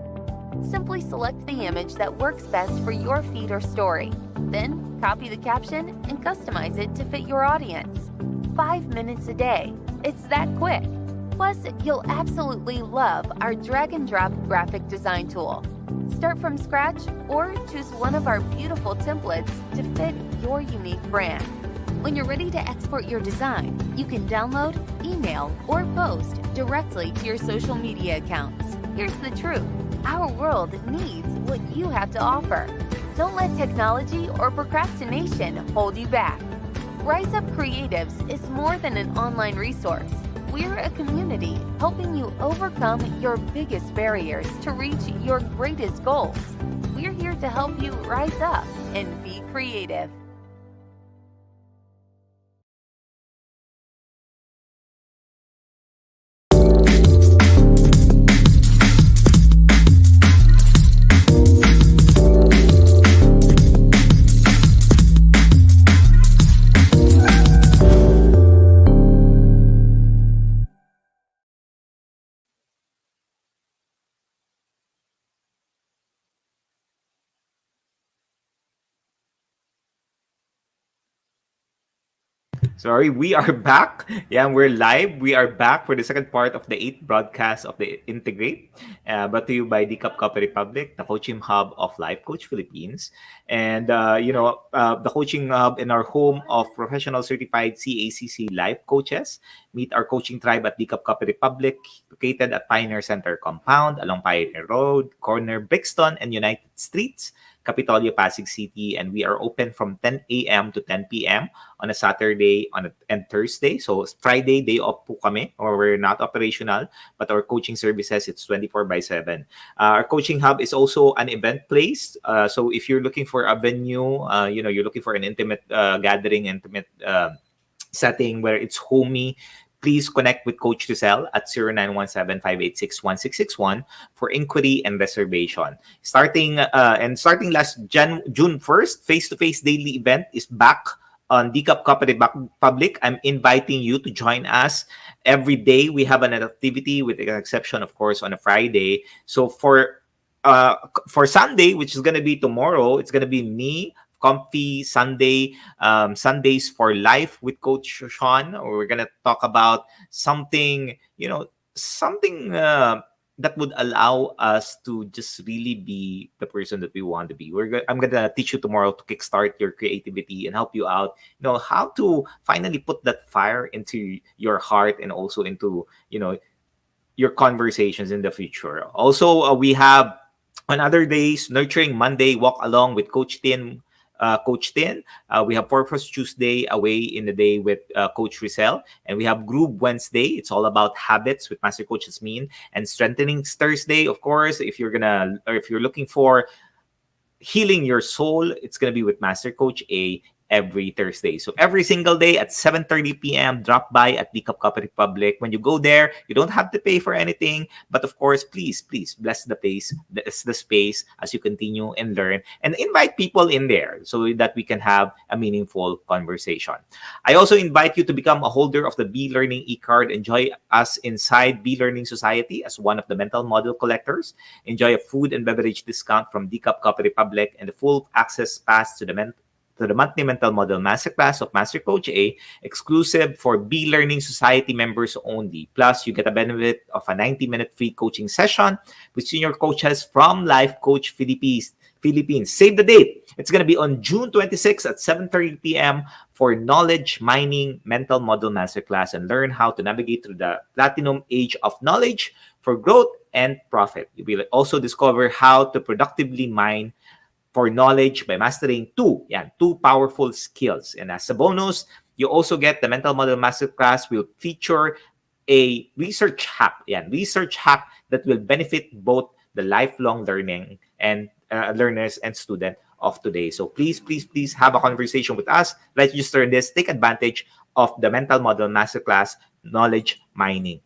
Simply select the image that works best for your feed or story. Then, copy the caption and customize it to fit your audience. 5 minutes a day. It's that quick. Plus, you'll absolutely love our drag-and-drop graphic design tool. Start from scratch or choose one of our beautiful templates to fit your unique brand. When you're ready to export your design, you can download, email, or post directly to your social media accounts. Here's the truth. Our world needs what you have to offer. Don't let technology or procrastination hold you back. Rise Up Creatives is more than an online resource. We're a community helping you overcome your biggest barriers to reach your greatest goals. We're here to help you rise up and be creative. Sorry, we are back. Yeah, we're live. We are back for the second part of the eighth broadcast of the Integrate, brought to you by the Copy Republic, the coaching hub of Life Coach Philippines. And, the coaching hub in our home of professional certified CACC life coaches. Meet our coaching tribe at the Copy Republic, located at Pioneer Center Compound along Pioneer Road, corner Brixton and United Streets, Capitolio, Pasig City, and we are open from 10 a.m. to 10 p.m. on a Saturday and Thursday. So Friday, day off po kami, or we're not operational, but our coaching services, it's 24/7. Our coaching hub is also an event place. So if you're looking for a venue, you're looking for an intimate gathering, intimate setting where it's homey, please connect with Coach Rizal at 0917-586-1661 for inquiry and reservation. Starting last June 1st, face-to-face daily event is back on Decap Copy Public. I'm inviting you to join us. Every day we have an activity, with the exception, of course, on a Friday. So for Sunday, which is going to be tomorrow, it's going to be me, Comfy Sunday, Sundays for Life with Coach Shaun. We're gonna talk about something, something that would allow us to just really be the person that we want to be. I'm gonna teach you tomorrow to kickstart your creativity and help you out. How to finally put that fire into your heart and also into your conversations in the future. Also, we have on other days, Nurturing Monday, Walk Along with Coach Tin. We have Purpose Tuesday, Away in the Day with Coach Rizal, and we have Groove Wednesday. It's all about habits with Master Coach Jasmine, and Strengthening Thursday. Of course, if you're looking for healing your soul, it's gonna be with Master Coach A every Thursday. So every single day at 7:30 p.m., drop by at the Copy Republic. When you go there, you don't have to pay for anything. But of course, please bless the space as you continue and learn, and invite people in there so that we can have a meaningful conversation. I also invite you to become a holder of the Be Learning e-card. Enjoy us inside Be Learning Society as one of the mental model collectors. Enjoy a food and beverage discount from Decap Copy Republic and the full access pass to the monthly Mental Model Masterclass of Master Coach A, exclusive for Be Learning Society members only. Plus, you get a benefit of a 90-minute free coaching session with senior coaches from Life Coach Philippines. Save the date. It's going to be on June 26 at 7:30 p.m. for Knowledge Mining Mental Model Masterclass, and learn how to navigate through the platinum age of knowledge for growth and profit. You will also discover how to productively mine for knowledge by mastering two powerful skills. And as a bonus, you also get the Mental Model Masterclass will feature a research hack that will benefit both the lifelong learning and learners and students of today. So please have a conversation with us. Register this. Take advantage of the Mental Model Masterclass knowledge mining.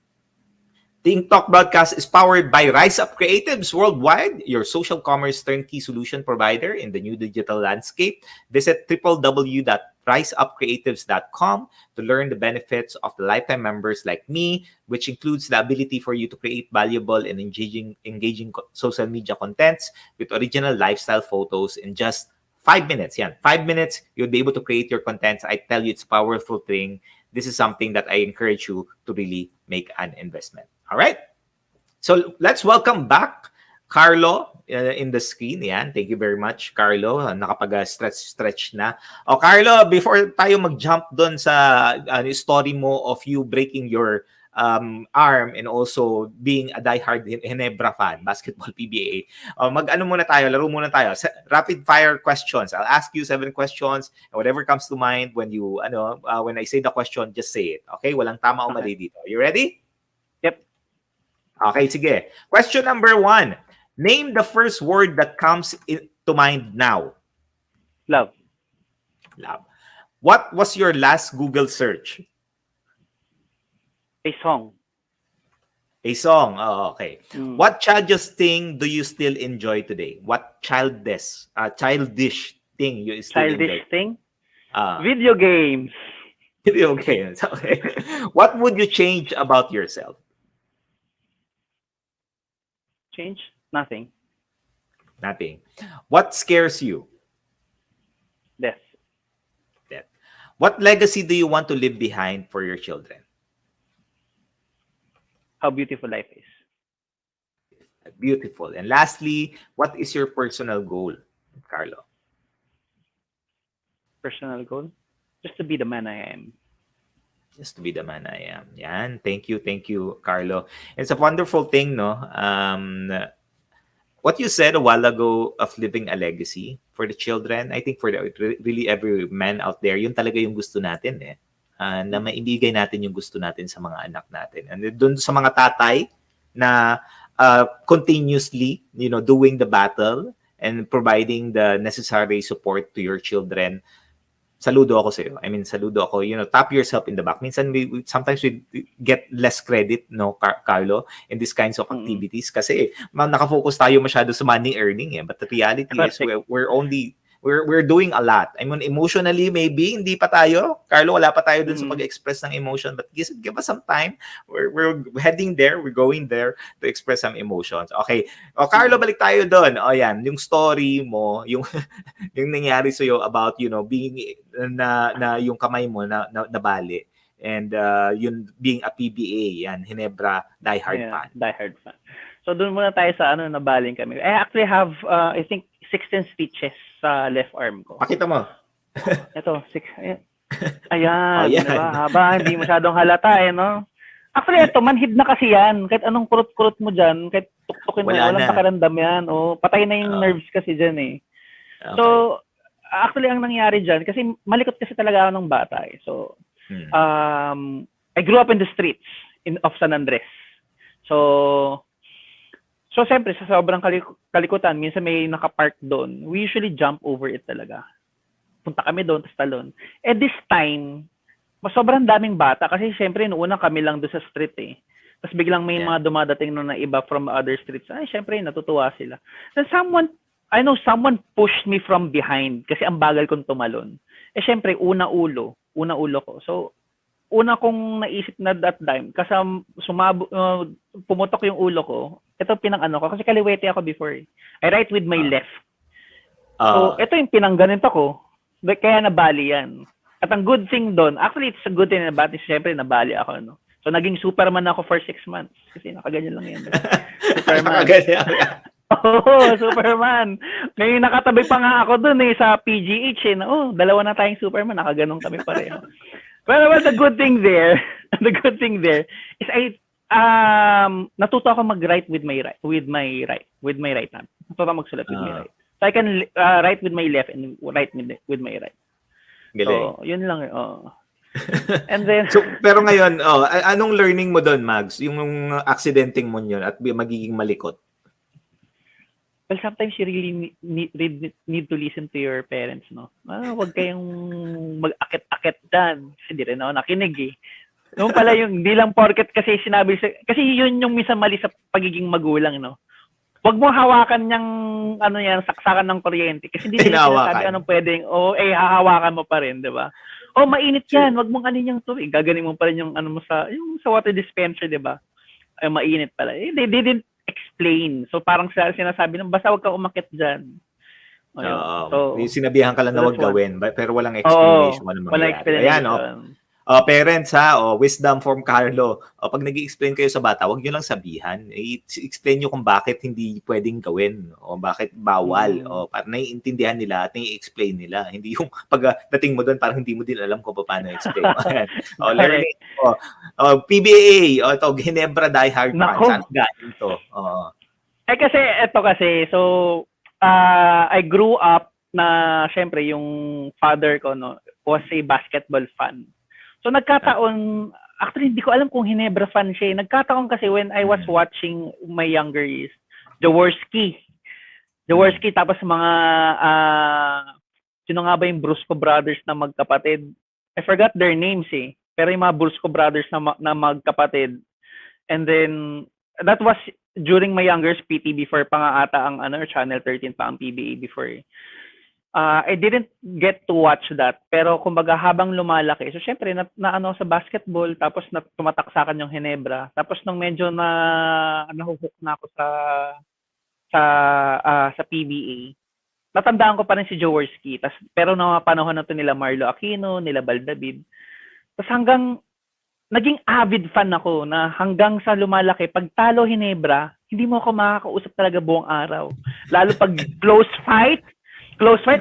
The Ink Talk broadcast is powered by Rise Up Creatives Worldwide, your social commerce turnkey solution provider in the new digital landscape. Visit www.riseupcreatives.com to learn the benefits of the lifetime members like me, which includes the ability for you to create valuable and engaging social media contents with original lifestyle photos in just 5 minutes. 5 minutes, you'll be able to create your contents. I tell you, it's a powerful thing. This is something that I encourage you to really make an investment. All right. So let's welcome back Carlo in the screen. Yan. Thank you very much, Carlo. Nakapag-stretch na. Carlo, before tayo mag-jump doon sa story mo of you breaking your arm and also being a diehard Ginebra fan, basketball PBA. Mag-ano muna tayo, laro muna tayo. Rapid fire questions. I'll ask you 7 questions and whatever comes to mind when you when I say the question, just say it. Okay? Walang tama o mali dito. You ready? Yep. Okay, sige. Question number 1. Name the first word that comes to mind now. Love. Love. What was your last Google search? A song. A song. Oh, okay. What childish thing do you still enjoy today? What childish thing you still enjoy? Childish thing? Video games. Video games. Okay. What would you change about yourself? Change? Nothing. Nothing. What scares you? Death. Death. What legacy do you want to leave behind for your children? How beautiful life is. Beautiful. And lastly, what is your personal goal, Carlo? Personal goal? Just to be the man I am. Just to be the man I am. Yan. Thank you, Carlo. It's a wonderful thing, no? What you said a while ago of leaving a legacy for the children, I think for really every man out there, yun talaga yung gusto natin eh. Na maibigay natin yung gusto natin sa mga anak natin. And doon sa mga tatay na continuously, doing the battle and providing the necessary support to your children, saludo ako sa iyo. I mean, saludo ako. Tap yourself in the back. Minsan, sometimes we get less credit, no, Carlo, in these kinds of activities kasi nakafocus tayo masyado sa money earning eh. But the reality is we're doing a lot. I mean, emotionally, maybe, hindi pa tayo. Carlo, wala pa tayo dun sa pag-express ng emotion. But give us some time. We're heading there. We're going there to express some emotions. Okay. O, Carlo, balik tayo dun. O, yan. Yung story mo, yung nangyari sa'yo about, being na yung kamay mo na nabali. And yun being a PBA, yan, Ginebra, diehard fan. Diehard fan. So, dun muna tayo sa nabaling kami. I actually have, I think, 16 stitches sa left arm ko. Pakita mo. Ito, 6. Ayan, diba? Haba, hindi masyadong halata eh, no? Actually, ito, manhid na kasi yan. Kahit anong kurot-kurot mo dyan, kahit tuktukin mo, walang pakiramdam yan. O, patay na yung nerves kasi dyan eh. Okay. So, actually, ang nangyari dyan, kasi malikot kasi talaga ako ng bata eh. So, I grew up in the streets of San Andres. So, siyempre, sa sobrang kalikutan, minsan may nakapark doon. We usually jump over it talaga. Punta kami doon, tapos talon. At this time, sobrang daming bata. Kasi siyempre, noong kami lang doon sa street eh. Tapos biglang may mga dumadating na iba from other streets. Ay, siyempre, natutuwa sila. Then someone pushed me from behind kasi ang bagal kong tumalon. Eh, siyempre, una ulo ko. So, una kong naisip na that time, kasi pumutok yung ulo ko, ito pinang-ano ko, kasi kaliwete ako before. I write with my left. So, ito yung pinangganito ko, kaya nabali yan. At ang good thing doon, actually, it's a good thing na bati, siyempre, nabali ako, no? So, naging Superman ako for 6 months. Kasi nakaganyan lang yan. Superman. Oo, Superman. May nakatabi pa nga ako doon eh, sa PGH eh. Dalawa na tayong Superman, nakaganon kami pareho. Well, the good thing there is natuto ako mag-write with my right hand. Natuto ako magsulat with my right. So I can write with my left and write with my right. Galing. So, yun lang. And then pero ngayon, anong learning mo doon, Mags? Yung accidenting mo yun at magiging malikot? Well, sometimes you really need to listen to your parents, no? Huwag kayong mag-akit-akit dyan. Kasi di rin ako nakinig eh. Noon pala yung, di lang porket kasi sinabi, kasi yun yung minsan mali sa pagiging magulang, no? Huwag mo hawakan yung saksakan ng kuryente. Kasi hindi nila sinasabi anong pwedeng, hahawakan mo pa rin, di ba? Mainit yan. Huwag mong anin yung tubig. Gaganin mo pa rin yung sa water dispenser, di ba? Mainit pala. They didn't explain. So parang sinasabi nang basta wag kang umakyat diyan. So sinabihan ka lang na wag gawin, pero walang explanation. Walang explanation. Parents ha, wisdom from Carlo. Pag nag-i-explain kayo sa bata, wag niyo lang sabihan. I-explain niyo kung bakit hindi pwedeng gawin o bakit bawal. Para naiintindihan nila at nai-explain nila. Hindi yung pag dating mo doon parang hindi mo din alam kung paano explain. Learning. PBA, ito Ginebra Die Hard fan. Nako. Saan galing to? Kasi, so, I grew up na, syempre, yung father ko, no, was a basketball fan. So, nagkataon, actually, hindi ko alam kung Ginebra fan siya. Nagkataon kasi when I was watching my younger years, Jaworski, tapos mga, sino nga ba yung Brusco brothers na magkapatid? I forgot their names eh. Pero yung mga Brusco brothers na magkapatid. And then, that was during my younger PT before pa nga ata ang Channel 13 pa ang PBA before eh. I didn't get to watch that. Pero kumbaga habang lumalaki, so syempre na sa basketball, tapos tumatak sa akin yung Ginebra. Tapos nung medyo nahuhook na ako sa PBA, natandaan ko pa rin si Jaworski. Pero nung panahon na to nila Marlo Aquino, nila Baldavid. Tapos hanggang naging avid fan ako na hanggang sa lumalaki, pag talo Ginebra, hindi mo ako makakausap talaga buong araw. Lalo pag close fight,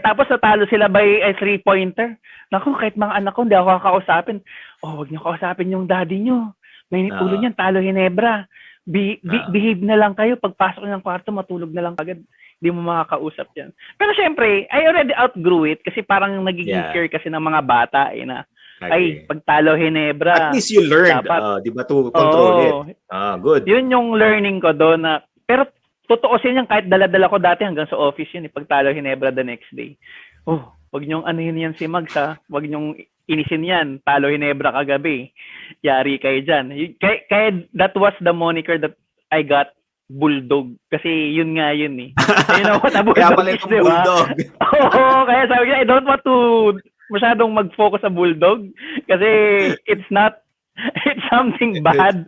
tapos natalo sila by a 3-pointer. Naku, kahit mga anak ko, hindi ako kakausapin. Wag niyo kausapin yung daddy niyo. May ulo niyan, talo Ginebra. Behave na lang kayo. Pagpasok ng kwarto, matulog na lang agad. Hindi mo makakausap yan. Pero syempre, I already outgrew it kasi parang nagiging fear kasi ng mga bata na ay, pagtalo Ginebra. At least you learned, di ba, to control it. Good. Yun yung learning ko doon na, pero totoo siya yan, kahit dala-dala ko dati hanggang sa office yun, pagtalo Ginebra the next day. Wag niyong yan si Mags ha. Wag niyong inisin yan. Talo Ginebra kagabi. Yari kayo dyan. Kaya that was the moniker that I got, Bulldog. Kasi yun nga yun eh. You know what a Bulldog kaya pala is, yung diba? Bulldog. Kaya sabi ko, I don't want to masyadong mag-focus sa Bulldog kasi it's something bad.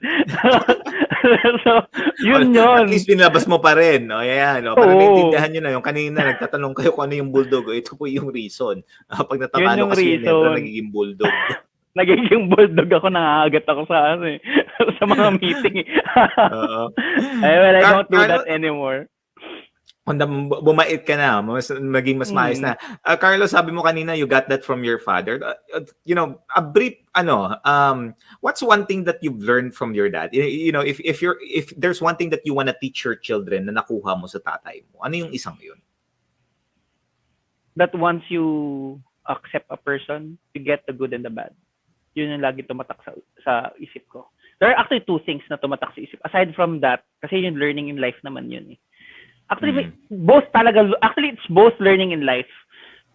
So, yun. At least pinabas mo pa rin. Para naintindihan nyo na yung kanina, nagtatanong kayo kung ano yung Bulldog. Ito po yung reason. Pag natatalo kasi Ginebra, nagiging Bulldog. Nagiging Bulldog ako, nangagat ako sa sa mga meeting. Well, I don't do that anymore. Kung bumait ka na, maging mas maayos na. Carlos, sabi mo kanina, you got that from your father. A brief, what's one thing that you've learned from your dad? If there's one thing that you wanna teach your children na nakuha mo sa tatay mo, ano yung isang yun? That once you accept a person, you get the good and the bad. Yun yung lagi tumatak sa isip ko. There are actually two things na tumatak sa isip. Aside from that, kasi yung learning in life naman yun eh. Actually, it's both learning in life.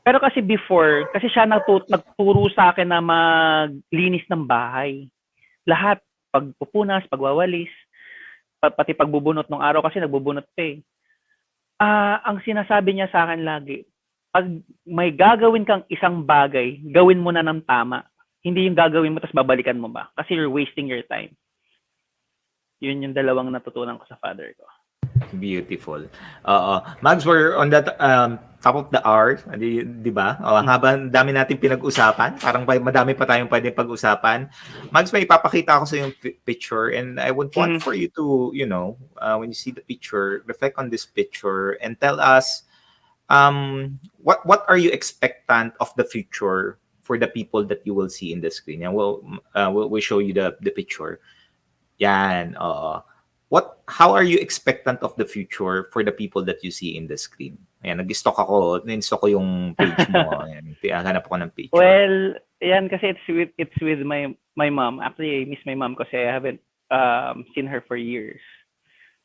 Pero kasi before, kasi siya nagturo sa akin na maglinis ng bahay. Lahat, pagpupunas, pagwawalis, pati pagbubunot ng araw kasi nagbubunot pa eh. Ang sinasabi niya sa akin lagi, pag may gagawin kang isang bagay, gawin mo na ng tama. Hindi yung gagawin mo tapos babalikan mo ba? Kasi you're wasting your time. Yun yung dalawang natutunan ko sa father ko. Beautiful. Mags, we're on that top of the hour, di ba? Habang dami natin pinag-usapan, parang madami pa tayong pwedeng pag-usapan. Mags, may ipapakita ako sa yung picture and I would want for you to, when you see the picture, reflect on this picture and tell us what are you expectant of the future for the people that you will see in the screen. And we'll show you the picture. Yan. How are you expectant of the future for the people that you see in the screen? Ayan, nag-stock ako. In-stock ko yung page mo. Ayan, hanap ako ng picture. Well, yan kasi it's with my mom. Actually, I miss my mom kasi I haven't seen her for years.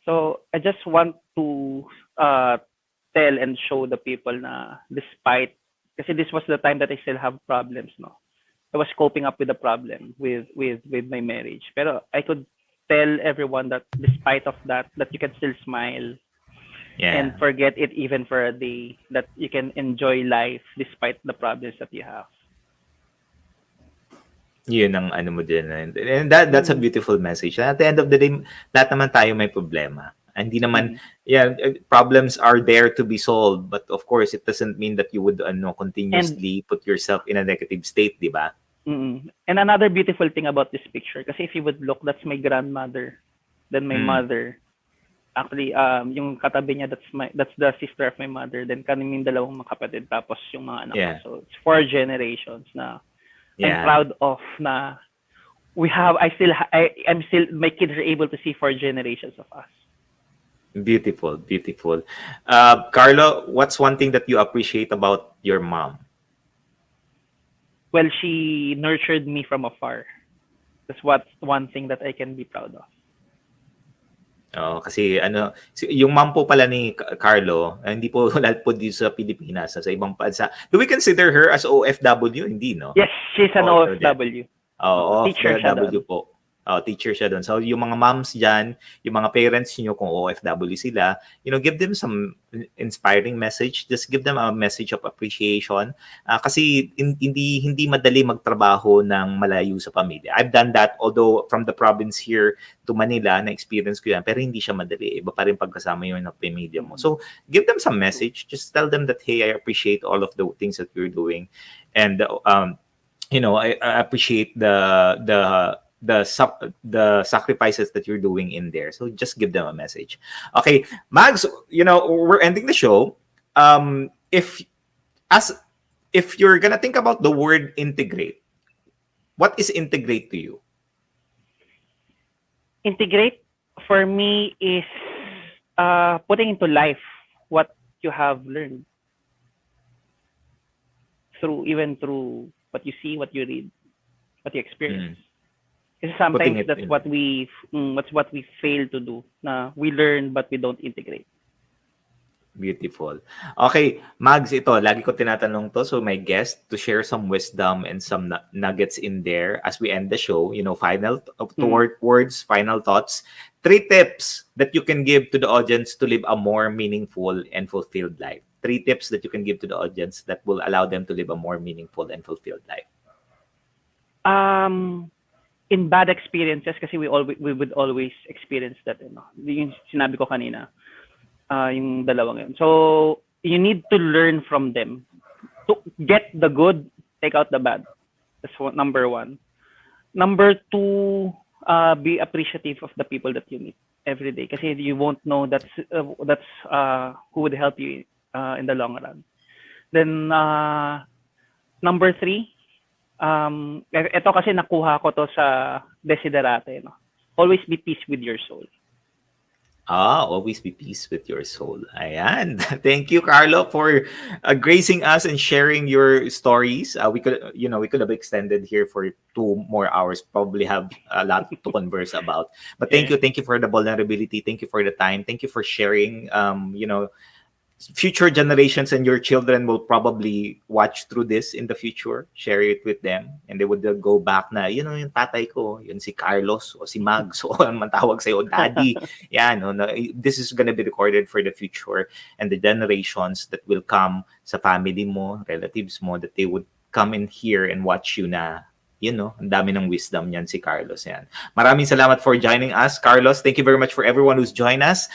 So, I just want to tell and show the people na despite, kasi this was the time that I still have problems, no? I was coping up with the problem with my marriage. Pero I could tell everyone that despite of that you can still smile and forget it even for a day, that you can enjoy life despite the problems that you have. Yun ang ano mo din. And that's a beautiful message. At the end of the day, lahat naman tayo may problema. Hindi naman, problems are there to be solved. But of course, it doesn't mean that you would continuously put yourself in a negative state, di ba? And another beautiful thing about this picture, kasi if you would look, that's my grandmother, then my Mm. mother. Actually, yung katabi niya, that's the sister of my mother. Then kaming dalawang magkapatid, tapos yung mga anak ko. Yeah. So it's 4 generations na I'm Yeah. proud of na I'm still, my kids are able to see 4 generations of us. Beautiful, beautiful. Carlo, what's one thing that you appreciate about your mom? Well, she nurtured me from afar. That's one thing that I can be proud of. Oh, kasi yung mom po pala ni Carlo, hindi po lahat po dito sa Pilipinas, sa ibang bansa. Do we consider her as OFW? Hindi, no? Yes, she's an Oh, OFW. Teacher siya OFW doon. po. Teacher siya doon. So, yung mga moms dyan, yung mga parents niyo kung OFW sila, give them some inspiring message. Just give them a message of appreciation. Kasi hindi madali magtrabaho ng malayo sa pamilya. I've done that, although from the province here to Manila, na-experience ko yan, pero hindi siya madali. Iba pa rin pagkasama yun ng pamilya mo. So, give them some message. Just tell them that, hey, I appreciate all of the things that you're doing. And, I appreciate the sacrifices that you're doing in there. So just give them a message. Okay, Mags, we're ending the show. If you're gonna think about the word integrate, what is integrate to you? Integrate for me is putting into life what you have learned through what you see, what you read, what you experience. Kasi sometimes that's what we fail to do. Na we learn but we don't integrate. Beautiful. Okay, Mags, ito, lagi ko tinatanong to. So my guest to share some wisdom and some nuggets in there as we end the show. Final words, final thoughts. 3 tips that you can give to the audience to live a more meaningful and fulfilled life. 3 tips that you can give to the audience that will allow them to live a more meaningful and fulfilled life. In bad experiences, kasi we would always experience that. Yung sinabi ko kanina, yung dalawang yun. So, you need to learn from them. To get the good, take out the bad. That's number 1. Number 2, be appreciative of the people that you meet every day. Kasi you won't know that's who would help you in the long run. Then, number 3, ito kasi nakuha ko to sa Desiderate, no? Always be peace with your soul. Always be peace with your soul. Ayan. Thank you, Carlo, for gracing us and sharing your stories. We could have extended here for 2 more hours. Probably have a lot to converse about. But thank you for the vulnerability. Thank you for the time. Thank you for sharing. Future generations and your children will probably watch through this in the future, share it with them, and they would go back na, yung tatay ko, yun si Carlos o si Mags o man tawag sa'yo, daddy. This is gonna be recorded for the future and the generations that will come sa family mo, relatives mo, that they would come in here and watch you na, ang dami ng wisdom niyan si Carlos yan. Maraming salamat for joining us, Carlos. Thank you very much for everyone who's joined us.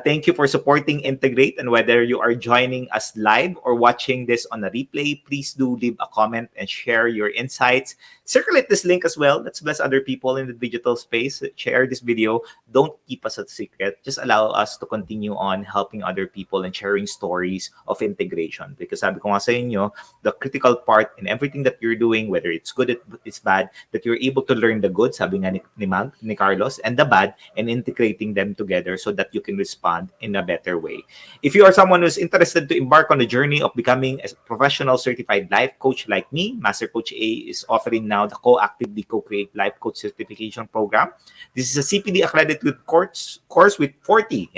Thank you for supporting Integrate, and whether you are joining us live or watching this on a replay, please do leave a comment and share your insights. Circulate this link as well. Let's bless other people in the digital space. Share this video. Don't keep us a secret. Just allow us to continue on helping other people and sharing stories of integration. Because sabi ko nga sa inyo, the critical part in everything that you're doing, whether it's good, it's bad, that you're able to learn the good, sabi nga ni Carlos, and the bad, and integrating them together so that you can respond in a better way. If you are someone who's interested to embark on the journey of becoming a professional certified life coach like me, Master Coach A is offering now the Co-Actively Co-Create Life Coach Certification Program. This is a CPD accredited course with 40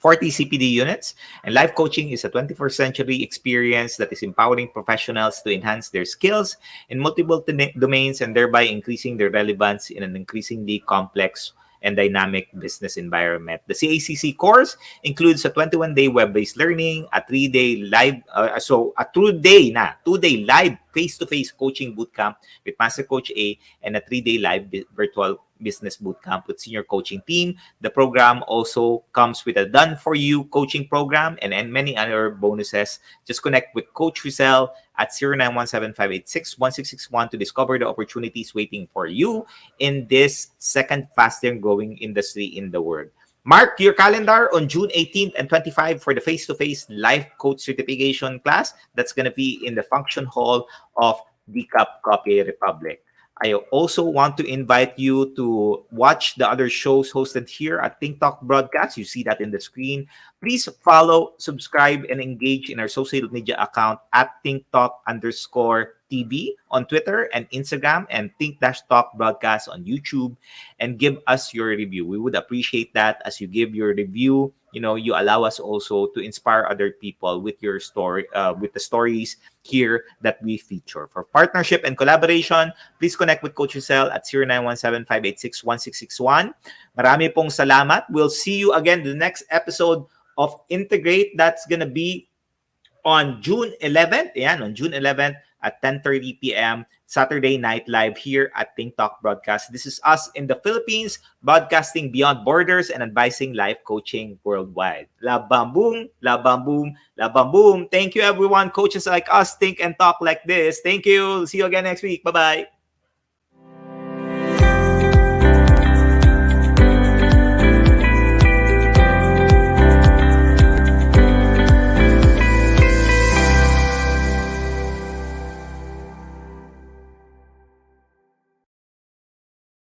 CPD units, and life coaching is a 21st century experience that is empowering professionals to enhance their skills in multiple domains and thereby increasing their relevance in an increasingly complex and dynamic business environment. The CACC course includes a 21-day web-based learning, a 3-day live, a 2-day live face-to-face coaching bootcamp with Master Coach A, and a 3-day live virtual Business Bootcamp with Senior Coaching Team. The program also comes with a done-for-you coaching program and many other bonuses. Just connect with Coach Rizal at 0917-586-1661 to discover the opportunities waiting for you in this second fastest growing industry in the world. Mark your calendar on June 18th and 25 for the face-to-face Life Coach Certification class. That's going to be in the function hall of the Cup Coffee Republic. I also want to invite you to watch the other shows hosted here at Think Talk Broadcast. You see that in the screen. Please follow, subscribe, and engage in our social media account at ThinkTalk_TV on Twitter and Instagram, and Think-Talk Broadcast on YouTube, and give us your review. We would appreciate that. As you give your review, you allow us also to inspire other people with your story, with the stories here that we feature. For partnership and collaboration, please connect with Coach Giselle at 0917-586-1661. Marami pong salamat. We'll see you again in the next episode of Integrate. That's gonna be on June 11th. Ayan, on June 11th at 10:30 p.m. Saturday Night Live here at Think Talk Broadcast. This is us in the Philippines, broadcasting beyond borders and advising life coaching worldwide. La bam boom, la bam boom, la bam boom. Thank you, everyone. Coaches like us think and talk like this. Thank you. See you again next week. Bye-bye.